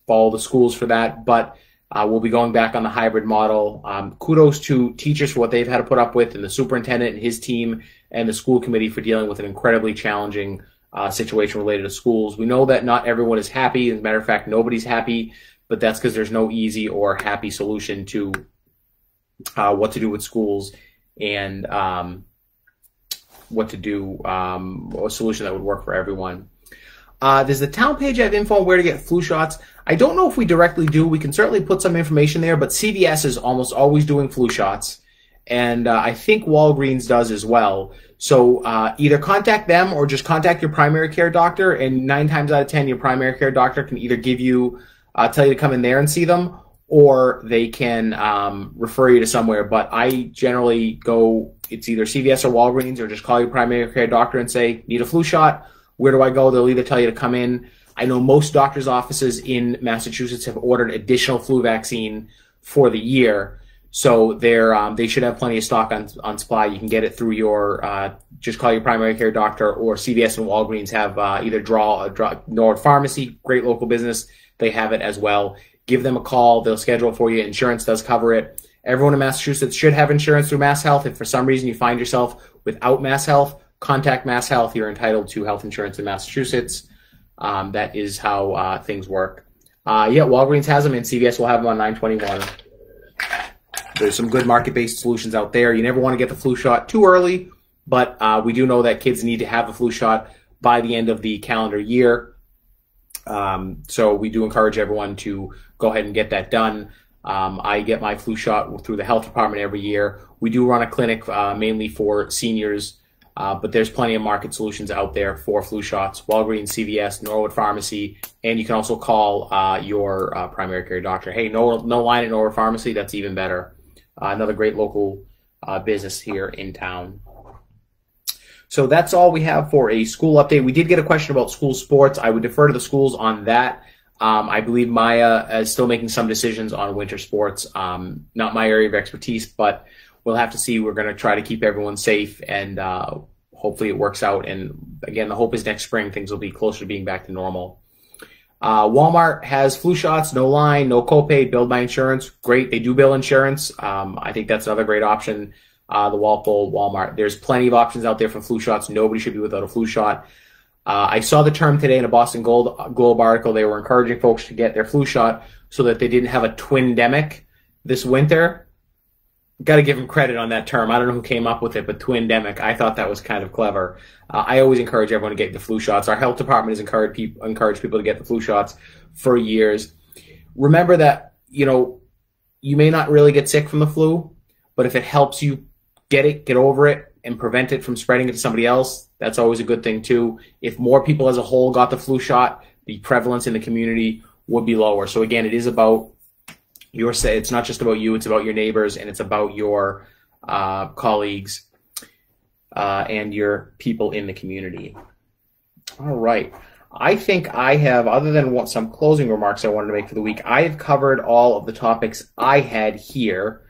follow the schools for that, but we'll be going back on the hybrid model. Kudos to teachers for what they've had to put up with, and the superintendent and his team and the school committee for dealing with an incredibly challenging situation related to schools. We know that not everyone is happy. As a matter of fact, nobody's happy, but that's because there's no easy or happy solution to what to do with schools and what to do, a solution that would work for everyone. There's the town page. I have info on where to get flu shots. I don't know if we directly do. We can certainly put some information there, but CVS is almost always doing flu shots, and I think Walgreens does as well. So either contact them or just contact your primary care doctor, and 9 times out of 10, your primary care doctor can either give you, tell you to come in there and see them, or they can refer you to somewhere. But I generally go, it's either CVS or Walgreens, or just call your primary care doctor and say, need a flu shot. Where do I go? They'll either tell you to come in. I know most doctors' offices in Massachusetts have ordered additional flu vaccine for the year, so they should have plenty of stock on supply. You can get it through your just call your primary care doctor, or CVS and Walgreens have either Norwood Pharmacy, great local business. They have it as well. Give them a call. They'll schedule for you. Insurance does cover it. Everyone in Massachusetts should have insurance through Mass Health. If for some reason you find yourself without Mass Health, contact Mass Health. You're entitled to health insurance in Massachusetts. That is how things work. Yeah, Walgreens has them, and CVS will have them on 9/21. There's some good market-based solutions out there. You never want to get the flu shot too early, but we do know that kids need to have the flu shot by the end of the calendar year. So we do encourage everyone to go ahead and get that done. I get my flu shot through the health department every year. We do run a clinic mainly for seniors, but there's plenty of market solutions out there for flu shots. Walgreens, CVS, Norwood Pharmacy, and you can also call your primary care doctor. Hey, no line at Norwood Pharmacy, that's even better. Another great local business here in town. So that's all we have for a school update. We did get a question about school sports. I would defer to the schools on that. I believe Maya is still making some decisions on winter sports. Not my area of expertise, but we'll have to see. We're going to try to keep everyone safe, and hopefully it works out. And again, the hope is next spring things will be closer to being back to normal. Walmart has flu shots, no line, no copay, billed by insurance. Great, they do bill insurance. I think that's another great option. The Walpole, Walmart. There's plenty of options out there for flu shots. Nobody should be without a flu shot. I saw the term today in a Boston Globe article. They were encouraging folks to get their flu shot so that they didn't have a twindemic this winter. Got to give them credit on that term. I don't know who came up with it, but twindemic. I thought that was kind of clever. I always encourage everyone to get the flu shots. Our health department has encouraged people to get the flu shots for years. Remember that, you may not really get sick from the flu, but if it helps you get over it, and prevent it from spreading it to somebody else, that's always a good thing too. If more people as a whole got the flu shot, the prevalence in the community would be lower. So again, it is about it's not just about you, it's about your neighbors, and it's about your colleagues and your people in the community. All right. I think I have, other than some closing remarks I wanted to make for the week, I have covered all of the topics I had here.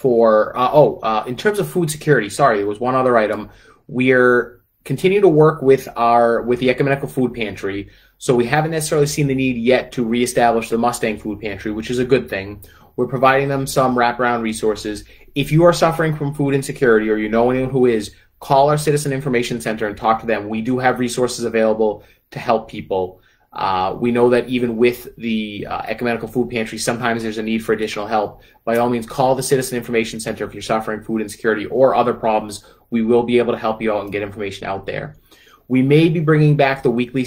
In terms of food security, sorry, there was one other item. We're continuing to work with the Ecumenical Food Pantry. So we haven't necessarily seen the need yet to reestablish the Mustang Food Pantry, which is a good thing. We're providing them some wraparound resources. If you are suffering from food insecurity, or you know anyone who is, call our Citizen Information Center and talk to them. We do have resources available to help people. We know that even with the Ecumenical Food Pantry, sometimes there's a need for additional help. By all means, call the Citizen Information Center if you're suffering food insecurity or other problems. We will be able to help you out and get information out there. We may be bringing back the weekly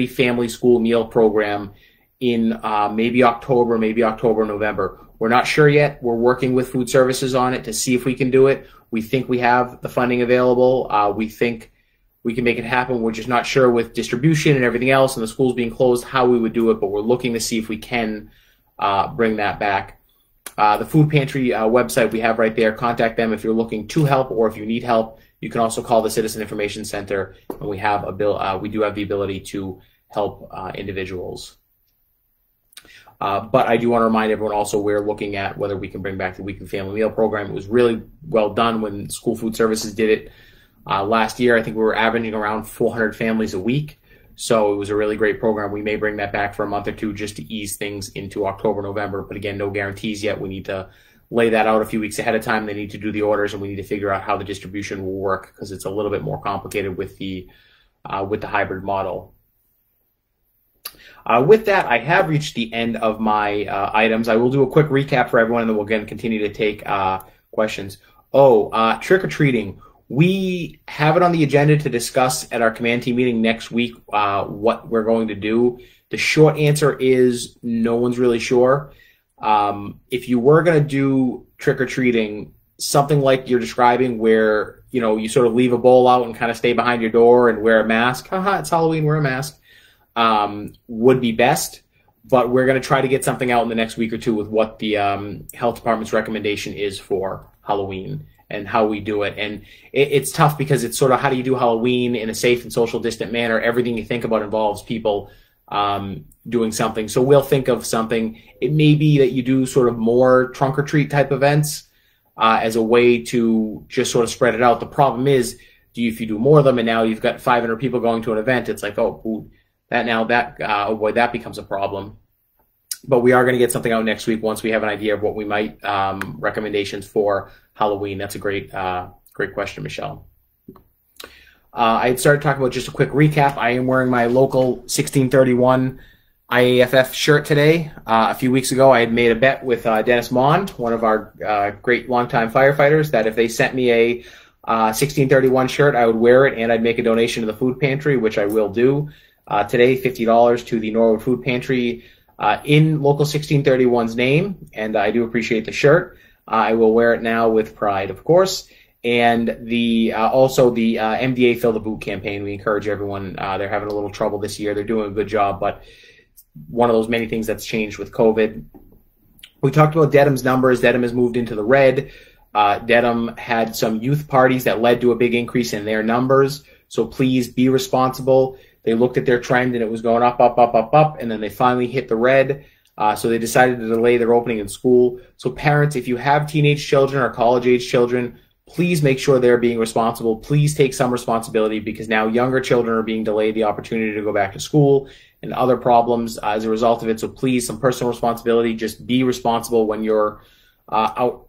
family school meal program in maybe October, November. We're not sure yet. We're working with food services on it to see if we can do it. We think we have the funding available. We think we can make it happen. We're just not sure with distribution and everything else and the schools being closed how we would do it, but we're looking to see if we can bring that back. The food pantry website we have right there. Contact them if you're looking to help or if you need help. You can also call the Citizen Information Center, and we have we do have the ability to help individuals. But I do want to remind everyone also we're looking at whether we can bring back the weekly family meal program. It was really well done when School Food Services did it last year. I think we were averaging around 400 families a week. So it was a really great program. We may bring that back for a month or two just to ease things into October, November. But again, no guarantees yet. We need to lay that out a few weeks ahead of time. They need to do the orders, and we need to figure out how the distribution will work because it's a little bit more complicated with the hybrid model. With that, I have reached the end of my items. I will do a quick recap for everyone, and then we'll again continue to take questions. Trick-or-treating. We have it on the agenda to discuss at our command team meeting next week what we're going to do. The short answer is no one's really sure. If you were going to do trick-or-treating, something like you're describing where, you sort of leave a bowl out and kind of stay behind your door and wear a mask. It's Halloween, wear a mask. Would be best, but we're going to try to get something out in the next week or two with what the health department's recommendation is for Halloween and how we do it. And it's tough because it's sort of how do you do Halloween in a safe and social distant manner? Everything you think about involves people doing something. So we'll think of something. It may be that you do sort of more trunk or treat type events. as a way to just sort of spread it out. The problem is, if you do more of them and now you've got 500 people going to an event, it's like, oh, that becomes a problem. But we are going to get something out next week once we have an idea of what we might, recommendations for Halloween. That's a great question, Michelle. I started talking about just a quick recap. I am wearing my local 1631 IAFF shirt today. A few weeks ago, I had made a bet with Dennis Mond, one of our great longtime firefighters, that if they sent me a 1631 shirt, I would wear it and I'd make a donation to the food pantry, which I will do. Today, $50 to the Norwood Food Pantry in local 1631's name, and I do appreciate the shirt. I will wear it now with pride, of course. And also the MDA Fill the Boot campaign. We encourage everyone. They're having a little trouble this year. They're doing a good job, but one of those many things that's changed with COVID. We talked about Dedham's numbers. Dedham has moved into the red. Dedham had some youth parties that led to a big increase in their numbers. So please be responsible. They looked at their trend and it was going up, and then they finally hit the red. So they decided to delay their opening in school. So parents, if you have teenage children or college-age children, please make sure they're being responsible. Please take some responsibility, because now younger children are being delayed the opportunity to go back to school and other problems as a result of it. So please, some personal responsibility. Just be responsible when you're out.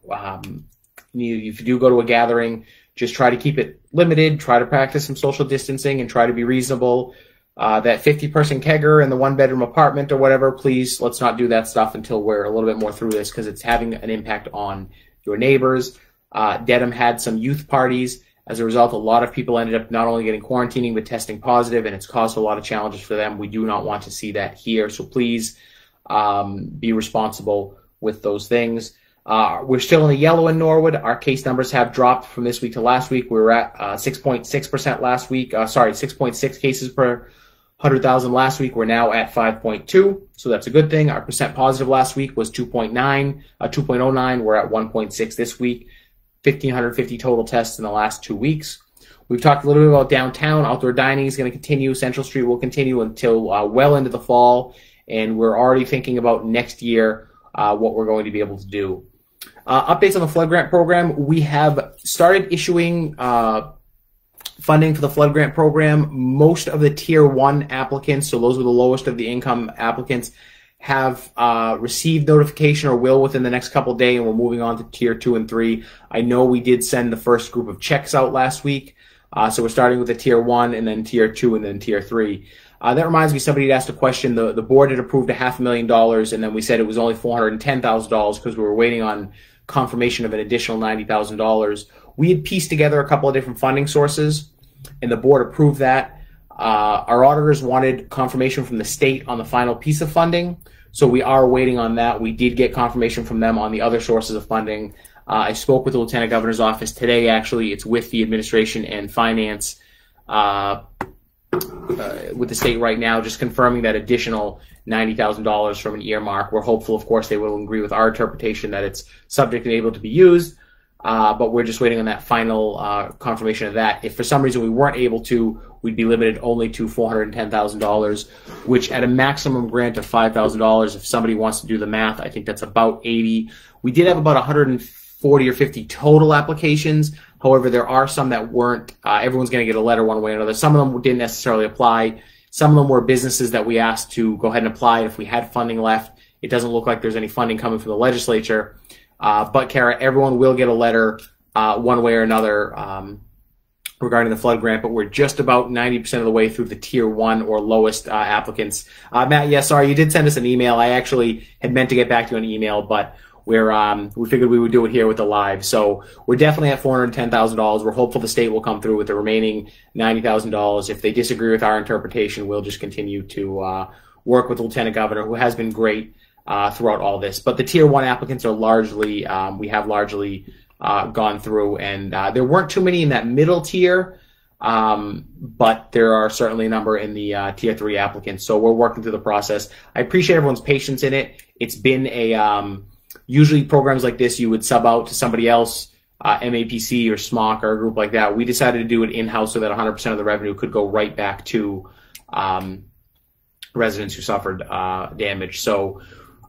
If you do go to a gathering, just try to keep it limited. Try to practice some social distancing and try to be reasonable. That 50-person kegger in the one-bedroom apartment or whatever, please, let's not do that stuff until we're a little bit more through this, because it's having an impact on your neighbors. Dedham had some youth parties. As a result, a lot of people ended up not only getting quarantining, but testing positive, and it's caused a lot of challenges for them. We do not want to see that here. So please be responsible with those things. We're still in the yellow in Norwood. Our case numbers have dropped from this week to last week. We were at 6.6% last week. 6.6 cases per 100,000 last week. We're now at 5.2, so that's a good thing. Our percent positive last week was 2.09. We're at 1.6 this week. 1,550 total tests in the last 2 weeks. We've talked a little bit about downtown. Outdoor dining is going to continue. Central Street will continue until well into the fall, and we're already thinking about next year what we're going to be able to do. Updates on the flood grant program. We have started issuing funding for the flood grant program. Most of the Tier 1 applicants, so those were the lowest of the income applicants, have received notification or will within the next couple of days, and we're moving on to Tier 2 and 3. I know we did send the first group of checks out last week, so we're starting with the Tier 1 and then Tier 2 and then Tier 3. That reminds me, somebody had asked a question. The board had approved $500,000, and then we said it was only $410,000 because we were waiting on confirmation of an additional $90,000. We had pieced together a couple of different funding sources, and the board approved that. Our auditors wanted confirmation from the state on the final piece of funding, so we are waiting on that. We did get confirmation from them on the other sources of funding. I spoke with the Lieutenant Governor's office today, actually. It's with the administration and finance with the state right now, just confirming that additional $90,000 from an earmark. We're hopeful, of course, they will agree with our interpretation that it's subject and able to be used, but we're just waiting on that final confirmation of that. If for some reason we weren't able to, we'd be limited only to $410,000, which at a maximum grant of $5,000, if somebody wants to do the math, I think that's about 80. We did have about 140 or 50 total applications. However, there are some that weren't. Everyone's going to get a letter one way or another. Some of them didn't necessarily apply. Some of them were businesses that we asked to go ahead and apply. If we had funding left, it doesn't look like there's any funding coming from the legislature. But Kara, everyone will get a letter one way or another regarding the flood grant, but we're just about 90% of the way through the Tier 1 or lowest applicants. Matt, yeah, sorry, you did send us an email. I actually had meant to get back to you on email, but we figured we would do it here with the live. So we're definitely at $410,000. We're hopeful the state will come through with the remaining $90,000. If they disagree with our interpretation, we'll just continue to work with the Lieutenant Governor, who has been great throughout all this. But the Tier 1 applicants are largely, we have largely gone through, and there weren't too many in that middle tier, but there are certainly a number in the Tier 3 applicants. So we're working through the process. I appreciate everyone's patience in it. It's been usually programs like this you would sub out to somebody else, MAPC or SMOC or a group like that. We decided to do it in-house so that 100% of the revenue could go right back to residents who suffered damage. So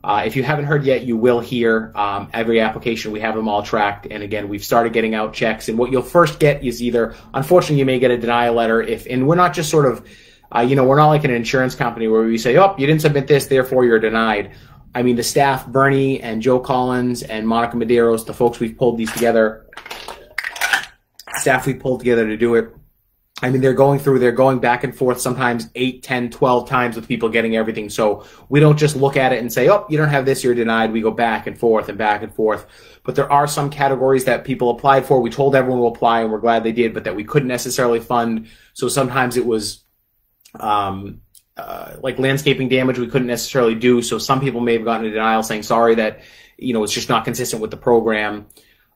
If you haven't heard yet, you will hear. Every application, we have them all tracked. And again, we've started getting out checks. And what you'll first get is either, unfortunately, you may get a denial letter. And we're not just sort of, we're not like an insurance company where we say, oh, you didn't submit this, therefore you're denied. I mean, the staff, Bernie and Joe Collins and Monica Medeiros, the folks we've pulled these together, staff we pulled together to do it. I mean, they're going back and forth sometimes 8, 10, 12 times with people getting everything. So we don't just look at it and say, oh, you don't have this, you're denied. We go back and forth and back and forth. But there are some categories that people applied for. We told everyone to apply, and we're glad they did, but that we couldn't necessarily fund. So sometimes it was like landscaping damage we couldn't necessarily do. So some people may have gotten a denial saying, sorry, that it's just not consistent with the program.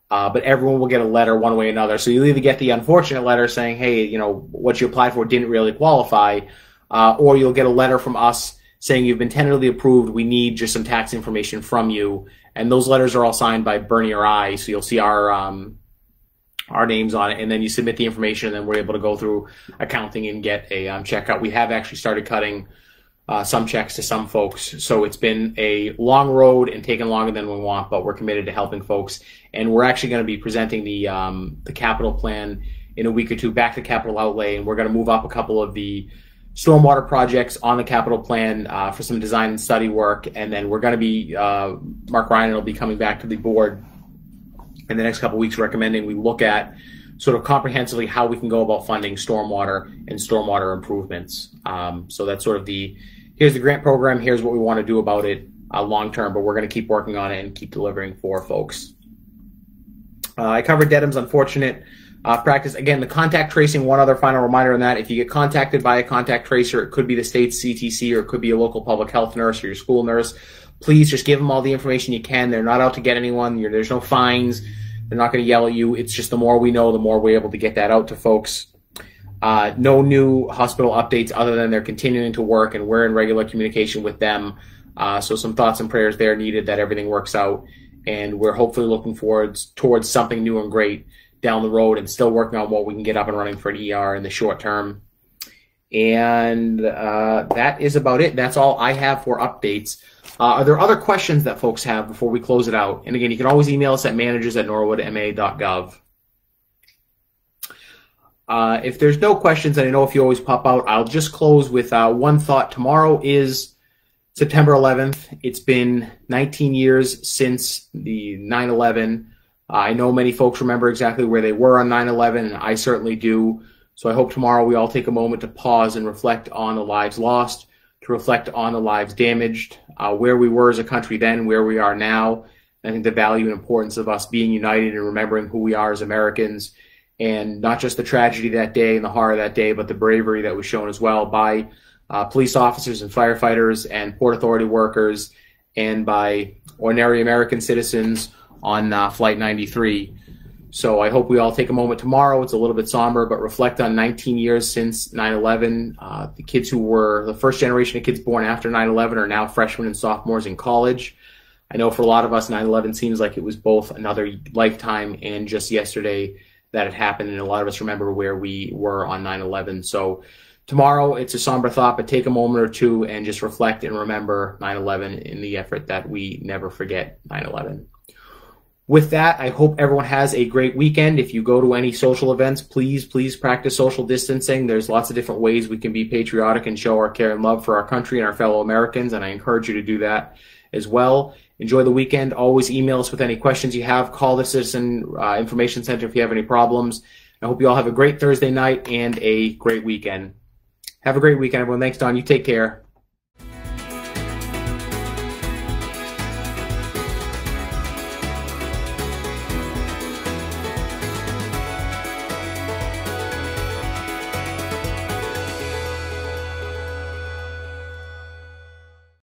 But everyone will get a letter one way or another. So you'll either get the unfortunate letter saying, hey, what you applied for didn't really qualify, or you'll get a letter from us saying you've been tentatively approved. We need just some tax information from you. And those letters are all signed by Bernie or I. So you'll see our names on it. And then you submit the information, and then we're able to go through accounting and get a check out. We have actually started cutting some checks to some folks. So it's been a long road and taken longer than we want, but we're committed to helping folks. And we're actually going to be presenting the capital plan in a week or two back to capital outlay. And we're going to move up a couple of the stormwater projects on the capital plan for some design and study work. And then we're going to be, Mark Ryan will be coming back to the board in the next couple of weeks recommending we look at sort of comprehensively how we can go about funding stormwater and stormwater improvements. So that's sort of here's the grant program, here's what we want to do about it long term, but we're going to keep working on it and keep delivering for folks. I covered Dedham's unfortunate practice. Again, the contact tracing, one other final reminder on that. If you get contacted by a contact tracer, it could be the state's CTC or it could be a local public health nurse or your school nurse. Please just give them all the information you can. They're not out to get anyone. There's no fines. They're not going to yell at you. It's just the more we know, the more we're able to get that out to folks. No new hospital updates other than they're continuing to work, and we're in regular communication with them. So some thoughts and prayers there needed that everything works out. And we're hopefully looking towards something new and great down the road, and still working on what we can get up and running for an ER in the short term. And that is about it. That's all I have for updates. Are there other questions that folks have before we close it out? And again, you can always email us at managers@norwoodma.gov. If there's no questions, and I know if you always pop out, I'll just close with one thought. Tomorrow is September 11th. It's been 19 years since the 9/11. I know many folks remember exactly where they were on 9/11, and I certainly do. So I hope tomorrow we all take a moment to pause and reflect on the lives lost, to reflect on the lives damaged, where we were as a country then, where we are now. I think the value and importance of us being united and remembering who we are as Americans, and not just the tragedy that day and the horror that day, but the bravery that was shown as well by police officers and firefighters and Port Authority workers, and by ordinary American citizens on Flight 93. So I hope we all take a moment tomorrow. It's a little bit somber, but reflect on 19 years since 9/11. The kids who were the first generation of kids born after 9/11 are now freshmen and sophomores in college. I know for a lot of us, 9/11 seems like it was both another lifetime and just yesterday that it happened, and a lot of us remember where we were on 9/11. So tomorrow, it's a somber thought, but take a moment or two and just reflect and remember 9/11 in the effort that we never forget 9/11. With that, I hope everyone has a great weekend. If you go to any social events, please practice social distancing. There's lots of different ways we can be patriotic and show our care and love for our country and our fellow Americans, and I encourage you to do that as well. Enjoy the weekend. Always email us with any questions you have. Call the Citizen Information Center if you have any problems. I hope you all have a great Thursday night and a great weekend. Have a great weekend, everyone. Thanks, Don. You take care.